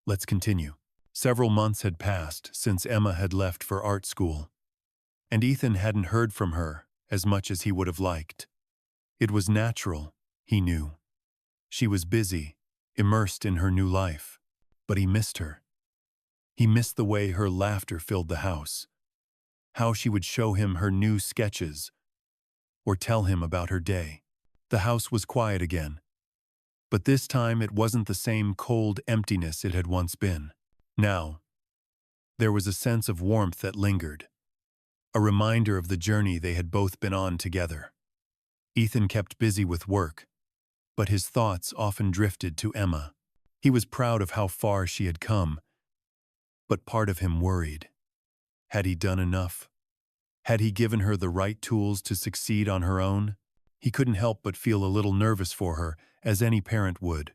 let's continue. Several months had passed since Emma had left for art school, and Ethan hadn't heard from her as much as he would have liked. It was natural, he knew. She was busy, immersed in her new life, but he missed her. He missed the way her laughter filled the house, how she would show him her new sketches or tell him about her day. The house was quiet again, but this time it wasn't the same cold emptiness it had once been. Now, there was a sense of warmth that lingered, a reminder of the journey they had both been on together. Ethan kept busy with work, but his thoughts often drifted to Emma. He was proud of how far she had come, but part of him worried. Had he done enough? Had he given her the right tools to succeed on her own? He couldn't help but feel a little nervous for her, as any parent would.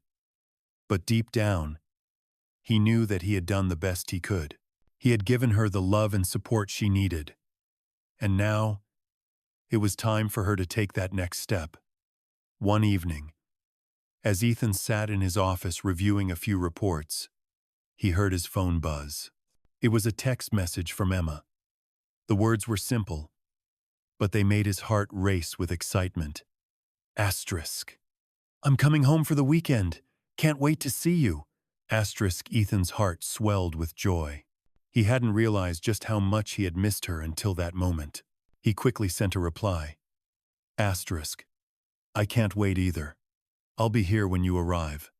But deep down, he knew that he had done the best he could. He had given her the love and support she needed. And now, it was time for her to take that next step. One evening, as Ethan sat in his office reviewing a few reports, he heard his phone buzz. It was a text message from Emma. The words were simple, but they made his heart race with excitement. Asterisk. "I'm coming home for the weekend. Can't wait to see you." Asterisk. Ethan's heart swelled with joy. He hadn't realized just how much he had missed her until that moment. He quickly sent a reply. Asterisk. "I can't wait either. I'll be here when you arrive."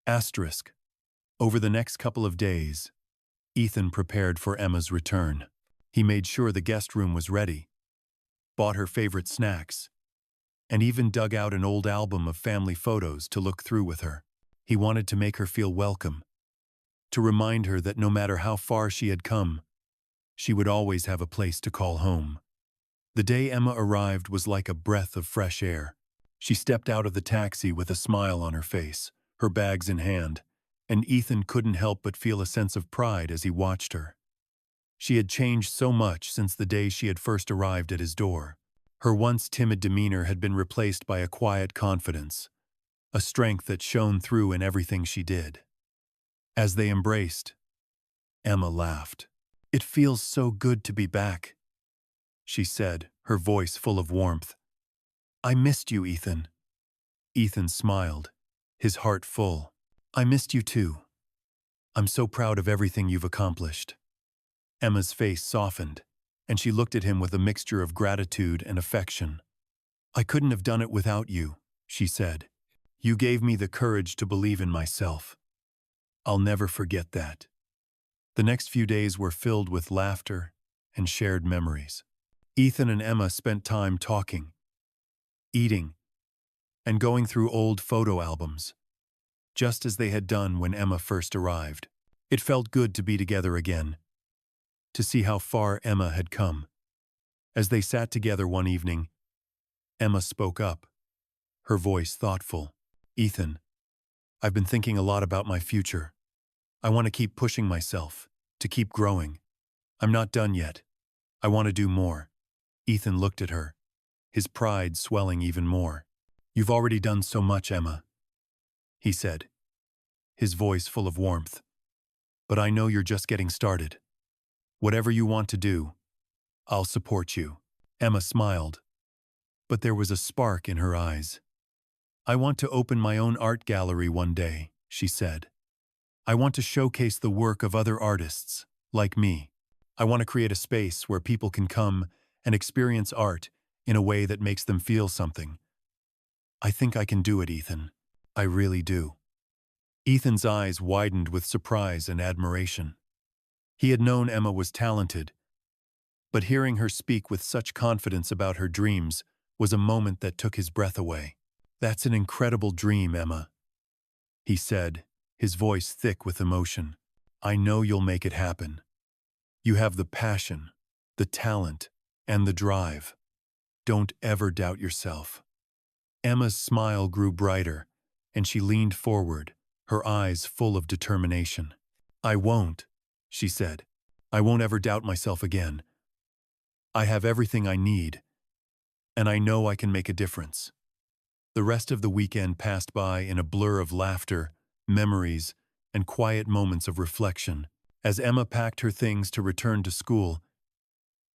Asterisk. Over the next couple of days, Ethan prepared for Emma's return. He made sure the guest room was ready, bought her favorite snacks, and even dug out an old album of family photos to look through with her. He wanted to make her feel welcome, to remind her that no matter how far she had come, she would always have a place to call home. The day Emma arrived was like a breath of fresh air. She stepped out of the taxi with a smile on her face, her bags in hand, and Ethan couldn't help but feel a sense of pride as he watched her. She had changed so much since the day she had first arrived at his door. Her once timid demeanor had been replaced by a quiet confidence, a strength that shone through in everything she did. As they embraced, Emma laughed. "It feels so good to be back," she said, her voice full of warmth. "I missed you, Ethan." Ethan smiled, his heart full. "I missed you too. I'm so proud of everything you've accomplished." Emma's face softened, and she looked at him with a mixture of gratitude and affection. "I couldn't have done it without you," she said. You gave me the courage to believe in myself. I'll never forget that. The next few days were filled with laughter and shared memories. Ethan and Emma spent time talking, eating, and going through old photo albums, just as they had done when Emma first arrived. It felt good to be together again, to see how far Emma had come. As they sat together one evening, Emma spoke up, her voice thoughtful. Ethan, I've been thinking a lot about my future. I want to keep pushing myself, to keep growing. I'm not done yet. I want to do more. Ethan looked at her, his pride swelling even more. You've already done so much, Emma, he said, his voice full of warmth. But I know you're just getting started. Whatever you want to do, I'll support you. Emma smiled, but there was a spark in her eyes. I want to open my own art gallery one day, she said. I want to showcase the work of other artists, like me. I want to create a space where people can come and experience art in a way that makes them feel something. I think I can do it, Ethan. I really do. Ethan's eyes widened with surprise and admiration. He had known Emma was talented, but hearing her speak with such confidence about her dreams was a moment that took his breath away. That's an incredible dream, Emma, he said, his voice thick with emotion. I know you'll make it happen. You have the passion, the talent, and the drive. Don't ever doubt yourself. Emma's smile grew brighter, and she leaned forward, her eyes full of determination. I won't, she said. I won't ever doubt myself again. I have everything I need, and I know I can make a difference. The rest of the weekend passed by in a blur of laughter, memories, and quiet moments of reflection. As Emma packed her things to return to school,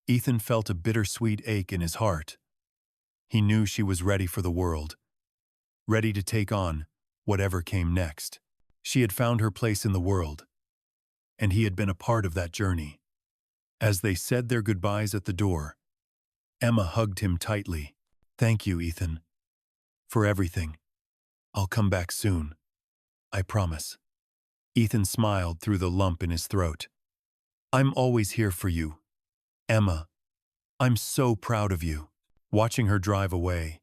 Ethan felt a bittersweet ache in his heart. He knew she was ready for the world, ready to take on whatever came next. She had found her place in the world, and he had been a part of that journey. As they said their goodbyes at the door, Emma hugged him tightly. Thank you, Ethan, for everything. I'll come back soon. I promise. Ethan smiled through the lump in his throat. I'm always here for you, Emma. I'm so proud of you. Watching her drive away,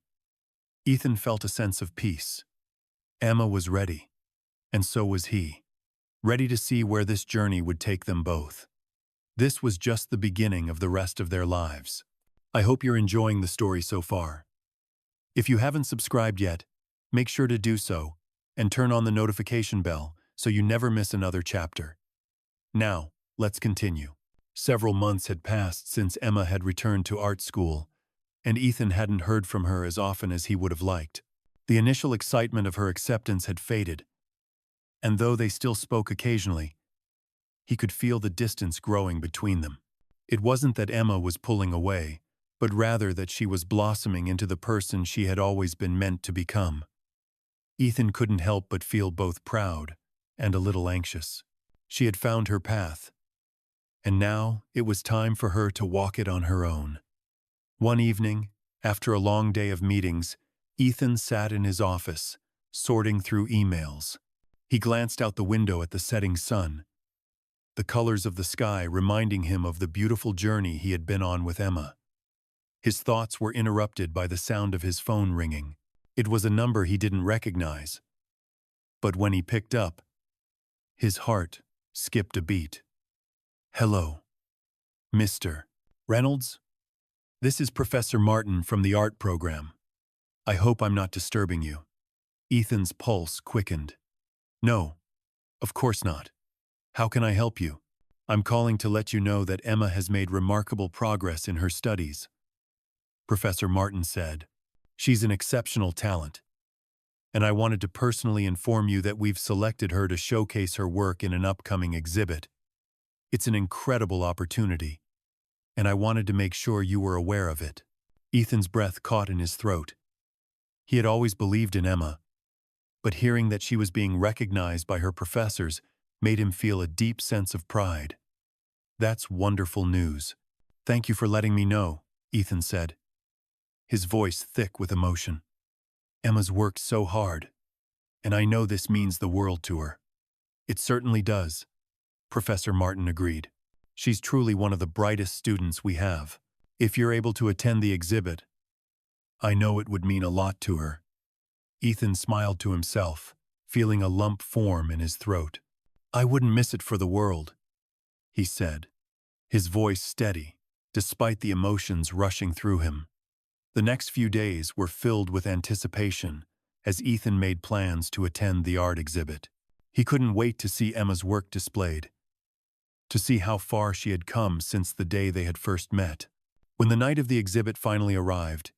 Ethan felt a sense of peace. Emma was ready, and so was he, ready to see where this journey would take them both. This was just the beginning of the rest of their lives. I hope you're enjoying the story so far. If you haven't subscribed yet, make sure to do so and turn on the notification bell so you never miss another chapter. Now, let's continue. Several months had passed since Emma had returned to art school, and Ethan hadn't heard from her as often as he would have liked. The initial excitement of her acceptance had faded, and though they still spoke occasionally, he could feel the distance growing between them. It wasn't that Emma was pulling away, but rather that she was blossoming into the person she had always been meant to become. Ethan couldn't help but feel both proud and a little anxious. She had found her path, and now it was time for her to walk it on her own. One evening, after a long day of meetings, Ethan sat in his office, sorting through emails. He glanced out the window at the setting sun, the colors of the sky reminding him of the beautiful journey he had been on with Emma. His thoughts were interrupted by the sound of his phone ringing. It was a number he didn't recognize, but when he picked up, his heart skipped a beat. Hello, Mr. Reynolds? This is Professor Martin from the art program. I hope I'm not disturbing you. Ethan's pulse quickened. No, of course not. How can I help you? I'm calling to let you know that Emma has made remarkable progress in her studies, Professor Martin said. She's an exceptional talent, and I wanted to personally inform you that we've selected her to showcase her work in an upcoming exhibit. It's an incredible opportunity, and I wanted to make sure you were aware of it. Ethan's breath caught in his throat. He had always believed in Emma, but hearing that she was being recognized by her professors made him feel a deep sense of pride. That's wonderful news. Thank you for letting me know, Ethan said, his voice thick with emotion. Emma's worked so hard, and I know this means the world to her. It certainly does, Professor Martin agreed. She's truly one of the brightest students we have. If you're able to attend the exhibit, I know it would mean a lot to her. Ethan smiled to himself, feeling a lump form in his throat. I wouldn't miss it for the world, he said, his voice steady, despite the emotions rushing through him. The next few days were filled with anticipation as Ethan made plans to attend the art exhibit. He couldn't wait to see Emma's work displayed, to see how far she had come since the day they had first met. When the night of the exhibit finally arrived,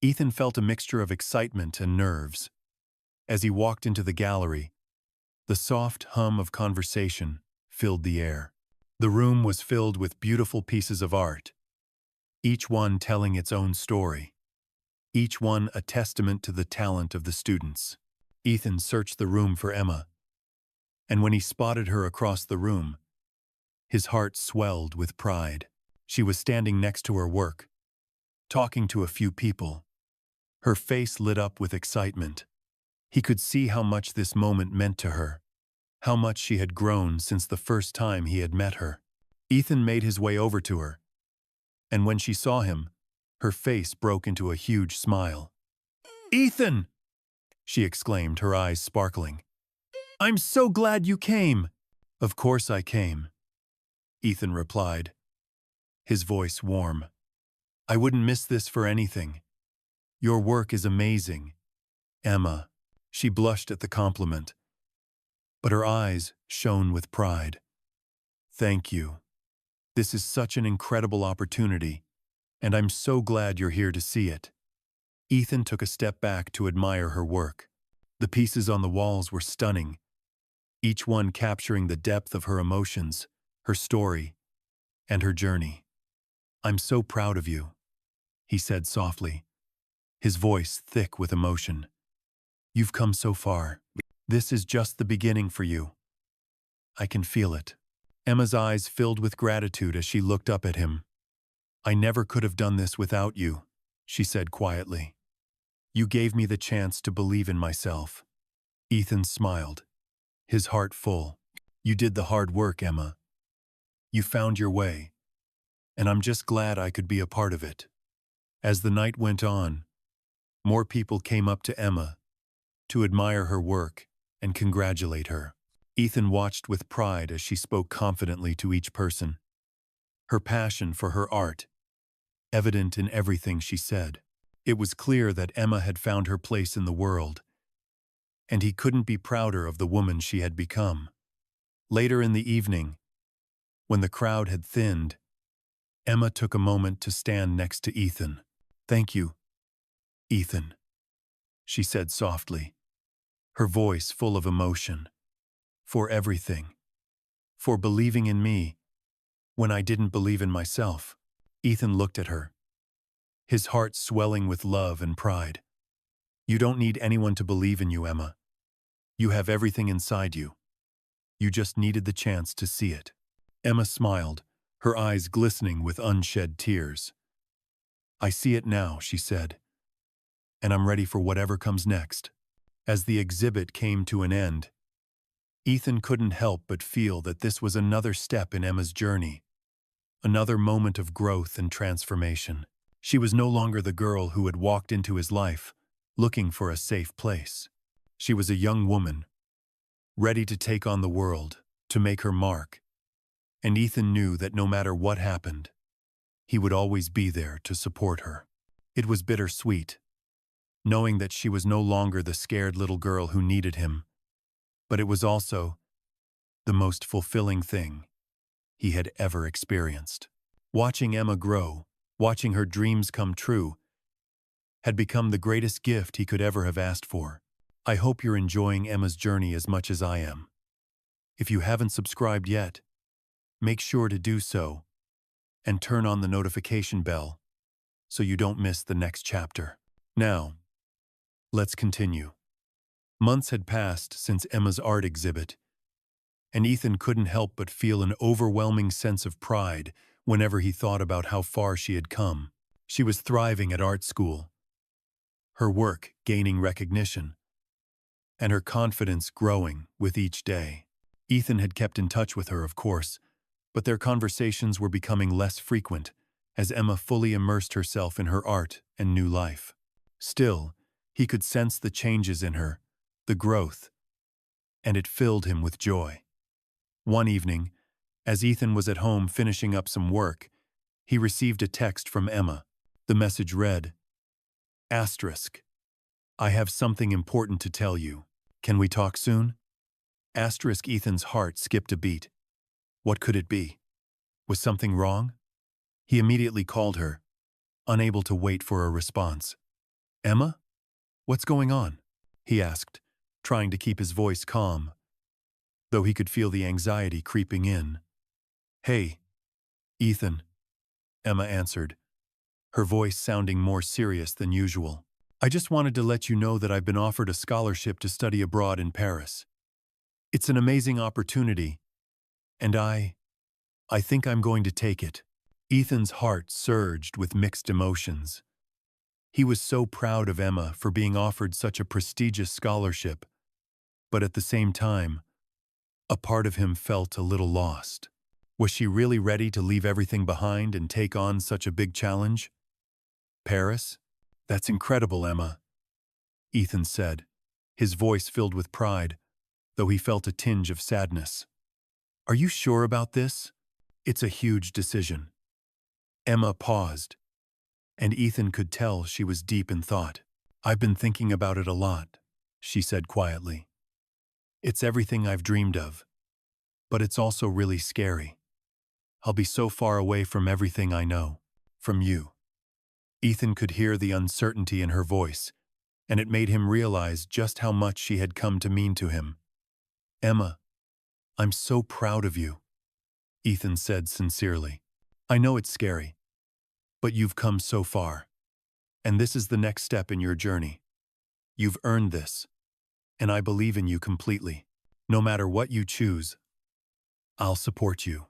Ethan felt a mixture of excitement and nerves. As he walked into the gallery, the soft hum of conversation filled the air. The room was filled with beautiful pieces of art, each one telling its own story, each one a testament to the talent of the students. Ethan searched the room for Emma, and when he spotted her across the room, his heart swelled with pride. She was standing next to her work, talking to a few people. Her face lit up with excitement. He could see how much this moment meant to her, how much she had grown since the first time he had met her. Ethan made his way over to her, and when she saw him, her face broke into a huge smile. "Ethan!" she exclaimed, her eyes sparkling. "I'm so glad you came." "Of course I came," Ethan replied, his voice warm. "I wouldn't miss this for anything. Your work is amazing, Emma." She blushed at the compliment, but her eyes shone with pride. "Thank you. This is such an incredible opportunity, and I'm so glad you're here to see it." Ethan took a step back to admire her work. The pieces on the walls were stunning, each one capturing the depth of her emotions, her story, and her journey. "I'm so proud of you," he said softly, his voice thick with emotion. "You've come so far. This is just the beginning for you. I can feel it." Emma's eyes filled with gratitude as she looked up at him. "I never could have done this without you," she said quietly. "You gave me the chance to believe in myself." Ethan smiled, his heart full. "You did the hard work, Emma. You found your way, and I'm just glad I could be a part of it." As the night went on, more people came up to Emma to admire her work and congratulate her. Ethan watched with pride as she spoke confidently to each person, her passion for her art evident in everything she said. It was clear that Emma had found her place in the world, and he couldn't be prouder of the woman she had become. Later in the evening, when the crowd had thinned, Emma took a moment to stand next to Ethan. "Thank you, Ethan," she said softly, her voice full of emotion. "For everything. For believing in me when I didn't believe in myself." Ethan looked at her, his heart swelling with love and pride. "You don't need anyone to believe in you, Emma. You have everything inside you. You just needed the chance to see it." Emma smiled, her eyes glistening with unshed tears. "I see it now," she said, "and I'm ready for whatever comes next." As the exhibit came to an end, Ethan couldn't help but feel that this was another step in Emma's journey, another moment of growth and transformation. She was no longer the girl who had walked into his life, looking for a safe place. She was a young woman, ready to take on the world, to make her mark. And Ethan knew that no matter what happened, he would always be there to support her. It was bittersweet, knowing that she was no longer the scared little girl who needed him, but it was also the most fulfilling thing he had ever experienced. Watching Emma grow, watching her dreams come true, had become the greatest gift he could ever have asked for. I hope you're enjoying Emma's journey as much as I am. If you haven't subscribed yet, make sure to do so and turn on the notification bell so you don't miss the next chapter. Now, let's continue. Months had passed since Emma's art exhibit, and Ethan couldn't help but feel an overwhelming sense of pride whenever he thought about how far she had come. She was thriving at art school, her work gaining recognition, and her confidence growing with each day. Ethan had kept in touch with her, of course, but their conversations were becoming less frequent as Emma fully immersed herself in her art and new life. Still, he could sense the changes in her, the growth, and it filled him with joy. One evening, as Ethan was at home finishing up some work, he received a text from Emma. The message read, Asterisk, I have something important to tell you. Can we talk soon? Asterisk. Ethan's heart skipped a beat. What could it be? Was something wrong? He immediately called her, unable to wait for a response. Emma? What's going on? He asked, trying to keep his voice calm, though he could feel the anxiety creeping in. Hey, Ethan, Emma answered, her voice sounding more serious than usual. I just wanted to let you know that I've been offered a scholarship to study abroad in Paris. It's an amazing opportunity, and I think I'm going to take it. Ethan's heart surged with mixed emotions. He was so proud of Emma for being offered such a prestigious scholarship, but at the same time, a part of him felt a little lost. Was she really ready to leave everything behind and take on such a big challenge? Paris? That's incredible, Emma, Ethan said, his voice filled with pride, though he felt a tinge of sadness. Are you sure about this? It's a huge decision. Emma paused, and Ethan could tell she was deep in thought. I've been thinking about it a lot, she said quietly. It's everything I've dreamed of, but it's also really scary. I'll be so far away from everything I know, from you. Ethan could hear the uncertainty in her voice, and it made him realize just how much she had come to mean to him. Emma, I'm so proud of you, Ethan said sincerely. I know it's scary, but you've come so far, and this is the next step in your journey. You've earned this, and I believe in you completely. No matter what you choose, I'll support you.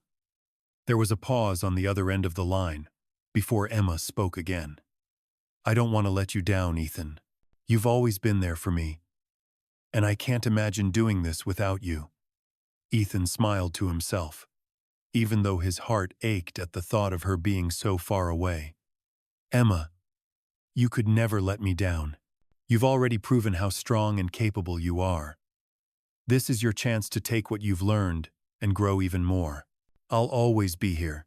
There was a pause on the other end of the line before Emma spoke again. I don't want to let you down, Ethan. You've always been there for me, and I can't imagine doing this without you. Ethan smiled to himself, even though his heart ached at the thought of her being so far away. Emma, you could never let me down. You've already proven how strong and capable you are. This is your chance to take what you've learned and grow even more. I'll always be here,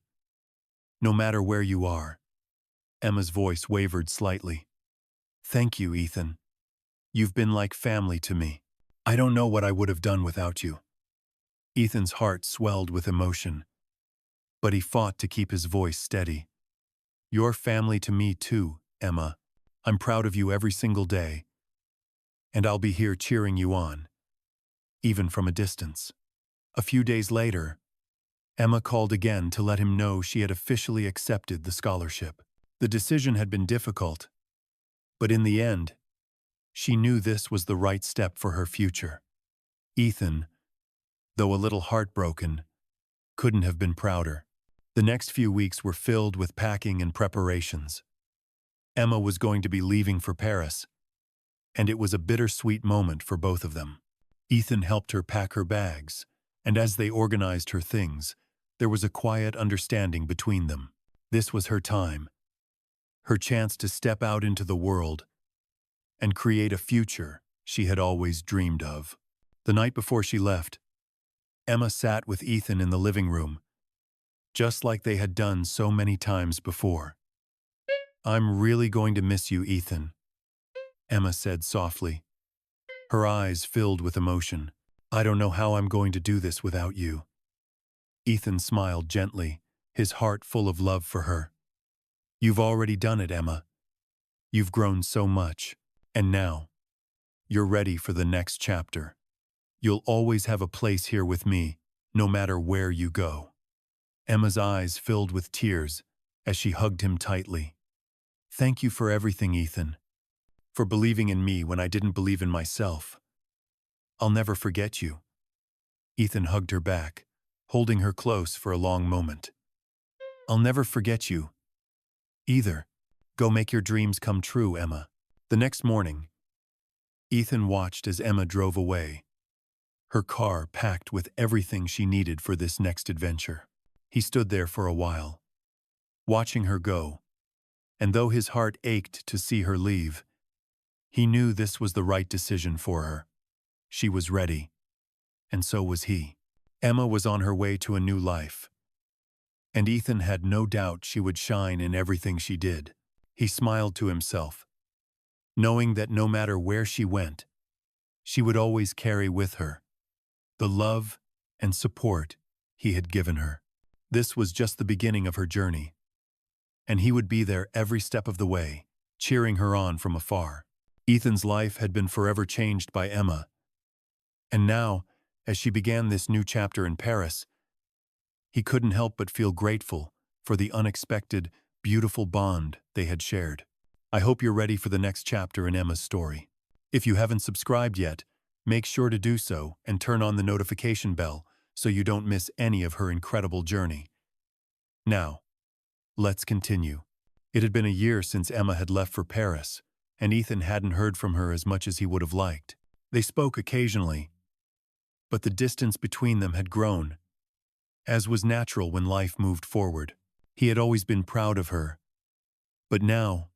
no matter where you are. Emma's voice wavered slightly. Thank you, Ethan. You've been like family to me. I don't know what I would have done without you. Ethan's heart swelled with emotion, but he fought to keep his voice steady. You're family to me too, Emma. I'm proud of you every single day, and I'll be here cheering you on, even from a distance. A few days later, Emma called again to let him know she had officially accepted the scholarship. The decision had been difficult, but in the end, she knew this was the right step for her future. Ethan, though a little heartbroken, couldn't have been prouder. The next few weeks were filled with packing and preparations. Emma was going to be leaving for Paris, and it was a bittersweet moment for both of them. Ethan helped her pack her bags, and as they organized her things, there was a quiet understanding between them. This was her time, her chance to step out into the world and create a future she had always dreamed of. The night before she left, Emma sat with Ethan in the living room, just like they had done so many times before. I'm really going to miss you, Ethan, Emma said softly, her eyes filled with emotion. I don't know how I'm going to do this without you. Ethan smiled gently, his heart full of love for her. You've already done it, Emma. You've grown so much, and now, you're ready for the next chapter. You'll always have a place here with me, no matter where you go. Emma's eyes filled with tears as she hugged him tightly. Thank you for everything, Ethan. For believing in me when I didn't believe in myself. I'll never forget you. Ethan hugged her back, holding her close for a long moment. I'll never forget you either. Go make your dreams come true, Emma. The next morning, Ethan watched as Emma drove away, her car packed with everything she needed for this next adventure. He stood there for a while, watching her go, and though his heart ached to see her leave, he knew this was the right decision for her. She was ready, and so was he. Emma was on her way to a new life, and Ethan had no doubt she would shine in everything she did. He smiled to himself, knowing that no matter where she went, she would always carry with her the love and support he had given her. This was just the beginning of her journey, and he would be there every step of the way, cheering her on from afar. Ethan's life had been forever changed by Emma, and now, as she began this new chapter in Paris, he couldn't help but feel grateful for the unexpected, beautiful bond they had shared. I hope you're ready for the next chapter in Emma's story. If you haven't subscribed yet, make sure to do so and turn on the notification bell so you don't miss any of her incredible journey. Now, let's continue. It had been a year since Emma had left for Paris, and Ethan hadn't heard from her as much as he would have liked. They spoke occasionally, but the distance between them had grown, as was natural when life moved forward. He had always been proud of her, but now,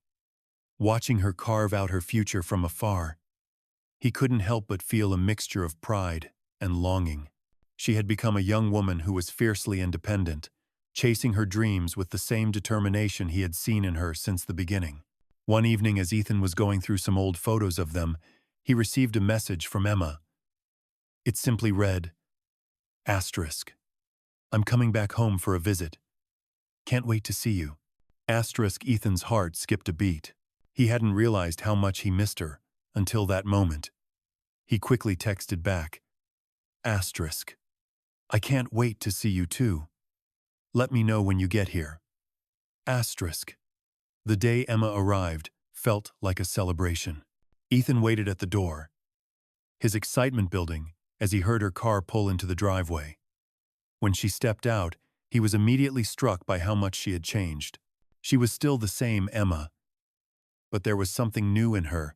watching her carve out her future from afar, he couldn't help but feel a mixture of pride and longing. She had become a young woman who was fiercely independent, chasing her dreams with the same determination he had seen in her since the beginning. One evening, as Ethan was going through some old photos of them, he received a message from Emma. It simply read, "Asterisk. I'm coming back home for a visit. Can't wait to see you." Asterisk. Ethan's heart skipped a beat. He hadn't realized how much he missed her until that moment. He quickly texted back, "Asterisk. I can't wait to see you too. Let me know when you get here." Asterisk. The day Emma arrived felt like a celebration. Ethan waited at the door, his excitement building as he heard her car pull into the driveway. When she stepped out, he was immediately struck by how much she had changed. She was still the same Emma, but there was something new in her,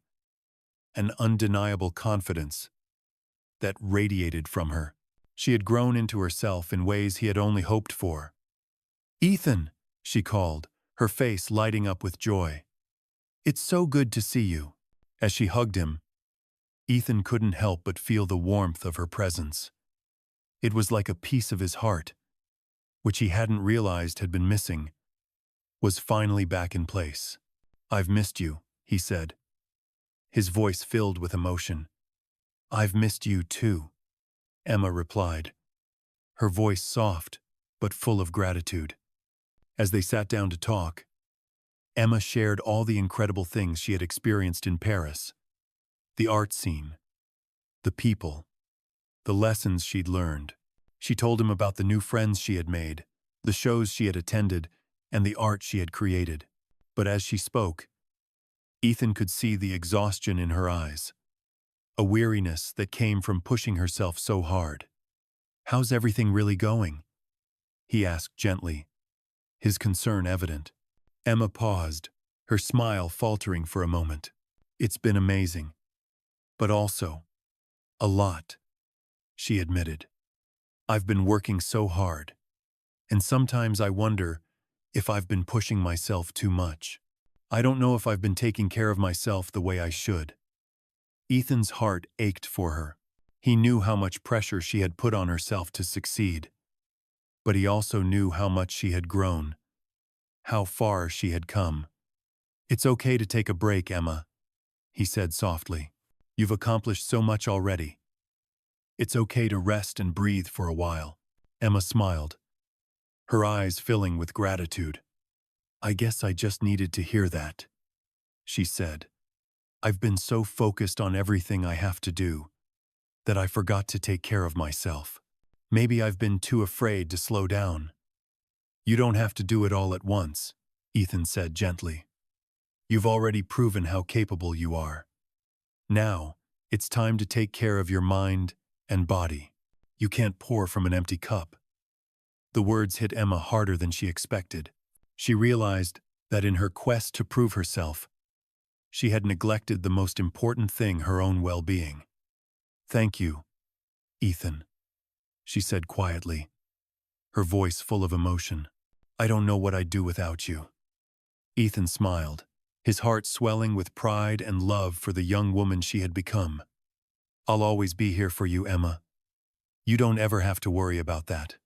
an undeniable confidence that radiated from her. She had grown into herself in ways he had only hoped for. "Ethan," she called, her face lighting up with joy. "It's so good to see you." As she hugged him, Ethan couldn't help but feel the warmth of her presence. It was like a piece of his heart, which he hadn't realized had been missing, was finally back in place. "I've missed you," he said, his voice filled with emotion. "I've missed you too," Emma replied, her voice soft but full of gratitude. As they sat down to talk, Emma shared all the incredible things she had experienced in Paris. The art scene, the people, the lessons she'd learned. She told him about the new friends she had made, the shows she had attended, and the art she had created. But as she spoke, Ethan could see the exhaustion in her eyes, a weariness that came from pushing herself so hard. "How's everything really going?" he asked gently, his concern evident. Emma paused, her smile faltering for a moment. "It's been amazing, but also a lot," she admitted. "I've been working so hard, and sometimes I wonder if I've been pushing myself too much. I don't know if I've been taking care of myself the way I should." Ethan's heart ached for her. He knew how much pressure she had put on herself to succeed, but he also knew how much she had grown, how far she had come. "It's okay to take a break, Emma," he said softly. "You've accomplished so much already. It's okay to rest and breathe for a while." Emma smiled, her eyes filling with gratitude. "I guess I just needed to hear that," she said. "I've been so focused on everything I have to do that I forgot to take care of myself. Maybe I've been too afraid to slow down." "You don't have to do it all at once," Ethan said gently. "You've already proven how capable you are. Now, it's time to take care of your mind and body. You can't pour from an empty cup." The words hit Emma harder than she expected. She realized that in her quest to prove herself, She had neglected the most important thing, her own well-being. "Thank you, Ethan," she said quietly, her voice full of emotion. "I don't know what I'd do without you." Ethan smiled, his heart swelling with pride and love for the young woman she had become. "I'll always be here for you, Emma. You don't ever have to worry about that."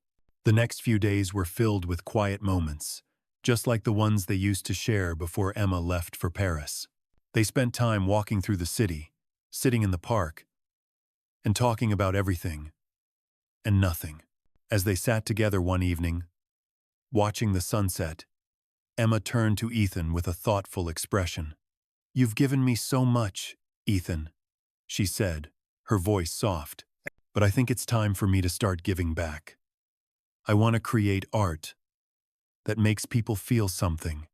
The next few days were filled with quiet moments, just like the ones they used to share before Emma left for Paris. They spent time walking through the city, sitting in the park, and talking about everything and nothing. As they sat together one evening, watching the sunset, Emma turned to Ethan with a thoughtful expression. "You've given me so much, Ethan," she said, her voice soft, "but I think it's time for me to start giving back. I want to create art that makes people feel something,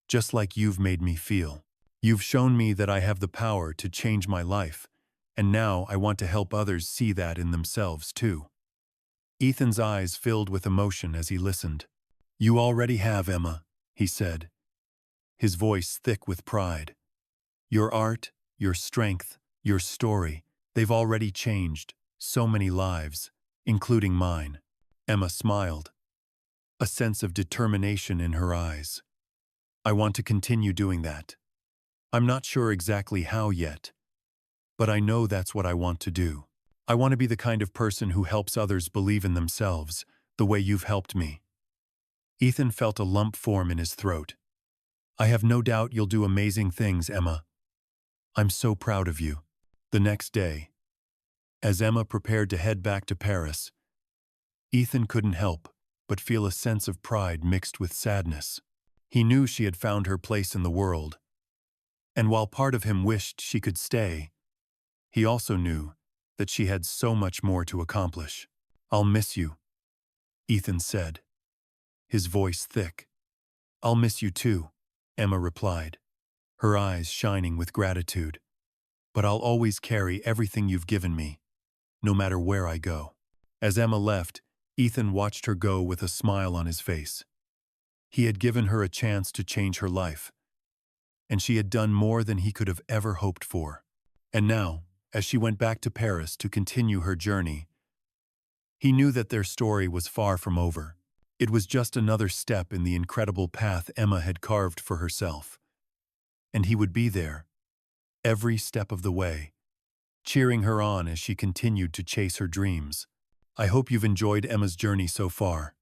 just like you've made me feel. You've shown me that I have the power to change my life, and now I want to help others see that in themselves too." Ethan's eyes filled with emotion as he listened. "You already have, Emma," he said, his voice thick with pride. "Your art, your strength, your story, they've already changed so many lives, including mine." Emma smiled, a sense of determination in her eyes. "I want to continue doing that. I'm not sure exactly how yet, but I know that's what I want to do. I want to be the kind of person who helps others believe in themselves, the way you've helped me." Ethan felt a lump form in his throat. "I have no doubt you'll do amazing things, Emma. I'm so proud of you." The next day, as Emma prepared to head back to Paris, Ethan couldn't help but feel a sense of pride mixed with sadness. He knew she had found her place in the world, and while part of him wished she could stay, he also knew that she had so much more to accomplish. "I'll miss you," Ethan said, his voice thick. "I'll miss you too," Emma replied, her eyes shining with gratitude. "But I'll always carry everything you've given me, no matter where I go." As Emma left, Ethan watched her go with a smile on his face. He had given her a chance to change her life, and she had done more than he could have ever hoped for. And now, as she went back to Paris to continue her journey, he knew that their story was far from over. It was just another step in the incredible path Emma had carved for herself. And he would be there, every step of the way, cheering her on as she continued to chase her dreams. I hope you've enjoyed Emma's journey so far.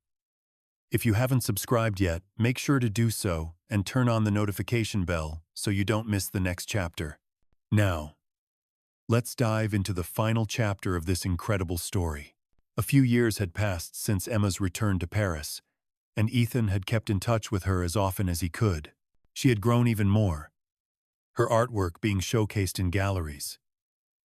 If you haven't subscribed yet, make sure to do so and turn on the notification bell so you don't miss the next chapter. Now, let's dive into the final chapter of this incredible story. A few years had passed since Emma's return to Paris, and Ethan had kept in touch with her as often as he could. She had grown even more, her artwork being showcased in galleries,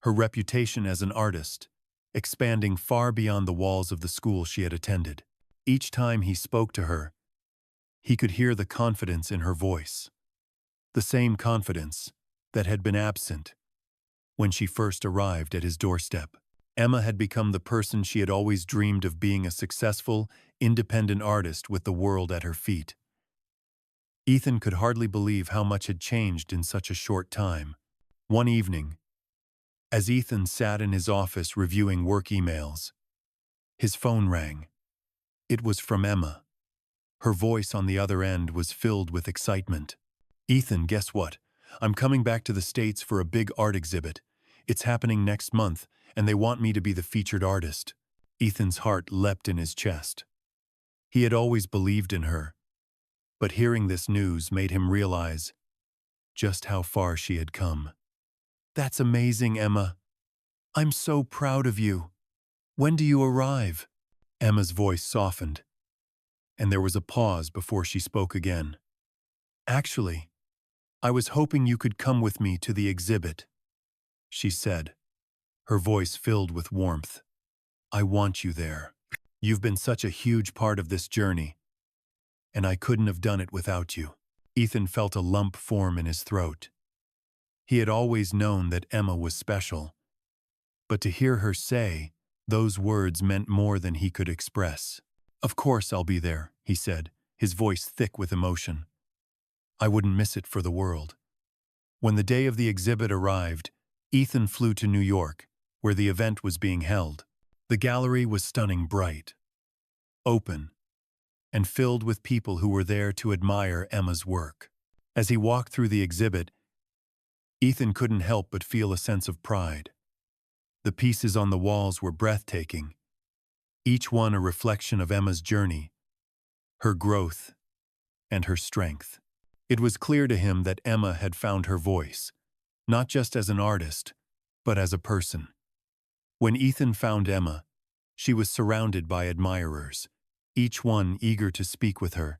her reputation as an artist expanding far beyond the walls of the school she had attended. Each time he spoke to her, he could hear the confidence in her voice, the same confidence that had been absent when she first arrived at his doorstep. Emma had become the person she had always dreamed of, being a successful, independent artist with the world at her feet. Ethan could hardly believe how much had changed in such a short time. One evening, as Ethan sat in his office reviewing work emails, his phone rang. It was from Emma. Her voice on the other end was filled with excitement. "Ethan, guess what? I'm coming back to the States for a big art exhibit. It's happening next month, and they want me to be the featured artist." Ethan's heart leapt in his chest. He had always believed in her, but hearing this news made him realize just how far she had come. "That's amazing, Emma. I'm so proud of you. When do you arrive?" Emma's voice softened, and there was a pause before she spoke again. "Actually, I was hoping you could come with me to the exhibit," she said, her voice filled with warmth. "I want you there. You've been such a huge part of this journey, and I couldn't have done it without you." Ethan felt a lump form in his throat. He had always known that Emma was special, but to hear her say those words meant more than he could express. "Of course I'll be there," he said, his voice thick with emotion. "I wouldn't miss it for the world." When the day of the exhibit arrived, Ethan flew to New York, where the event was being held. The gallery was stunning bright, open, and filled with people who were there to admire Emma's work. As he walked through the exhibit, Ethan couldn't help but feel a sense of pride. The pieces on the walls were breathtaking, each one a reflection of Emma's journey, her growth, and her strength. It was clear to him that Emma had found her voice, not just as an artist, but as a person. When Ethan found Emma, she was surrounded by admirers, each one eager to speak with her,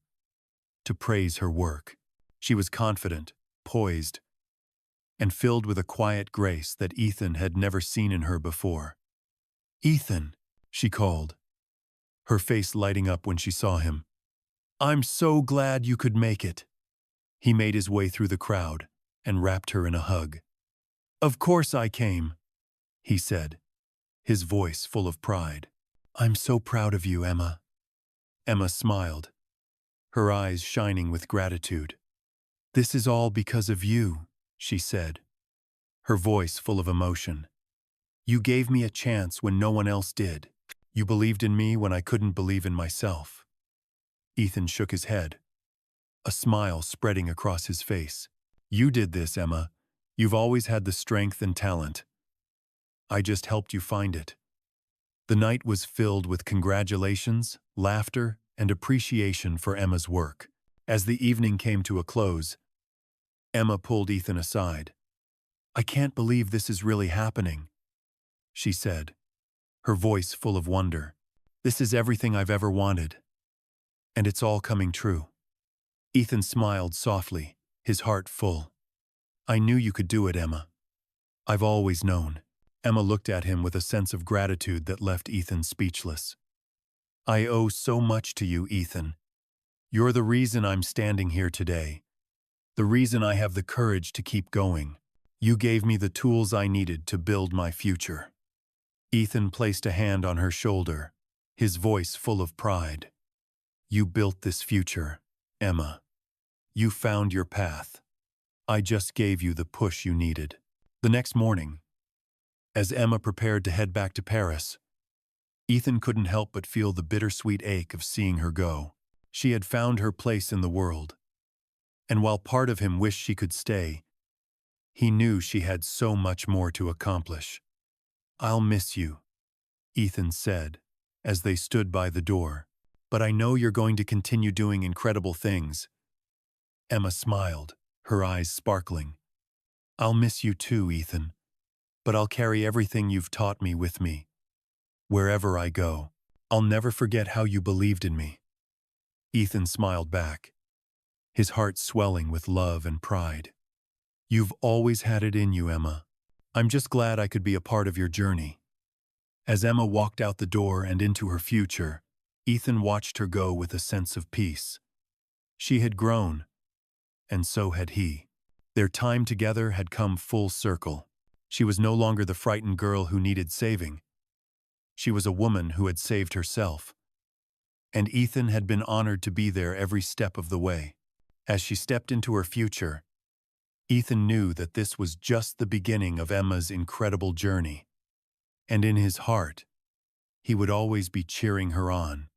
to praise her work. She was confident, poised, and filled with a quiet grace that Ethan had never seen in her before. "Ethan," she called, her face lighting up when she saw him. "I'm so glad you could make it." He made his way through the crowd and wrapped her in a hug. "Of course I came," he said, his voice full of pride. "I'm so proud of you, Emma." Emma smiled, her eyes shining with gratitude. "This is all because of you," she said, her voice full of emotion. "You gave me a chance when no one else did. You believed in me when I couldn't believe in myself." Ethan shook his head, a smile spreading across his face. "You did this, Emma. You've always had the strength and talent. I just helped you find it." The night was filled with congratulations, laughter, and appreciation for Emma's work. As the evening came to a close, Emma pulled Ethan aside. "I can't believe this is really happening," she said, her voice full of wonder. "This is everything I've ever wanted. And it's all coming true." Ethan smiled softly, his heart full. "I knew you could do it, Emma. I've always known." Emma looked at him with a sense of gratitude that left Ethan speechless. "I owe so much to you, Ethan. You're the reason I'm standing here today. The reason I have the courage to keep going. You gave me the tools I needed to build my future." Ethan placed a hand on her shoulder, his voice full of pride. "You built this future, Emma. You found your path. I just gave you the push you needed." The next morning, as Emma prepared to head back to Paris, Ethan couldn't help but feel the bittersweet ache of seeing her go. She had found her place in the world, and while part of him wished she could stay, he knew she had so much more to accomplish. "I'll miss you," Ethan said, as they stood by the door. "But I know you're going to continue doing incredible things." Emma smiled, her eyes sparkling. "I'll miss you too, Ethan. But I'll carry everything you've taught me with me. Wherever I go, I'll never forget how you believed in me." Ethan smiled back, his heart swelling with love and pride. "You've always had it in you, Emma. I'm just glad I could be a part of your journey." As Emma walked out the door and into her future, Ethan watched her go with a sense of peace. She had grown, and so had he. Their time together had come full circle. She was no longer the frightened girl who needed saving. She was a woman who had saved herself. And Ethan had been honored to be there every step of the way. As she stepped into her future, Ethan knew that this was just the beginning of Emma's incredible journey. And in his heart, he would always be cheering her on.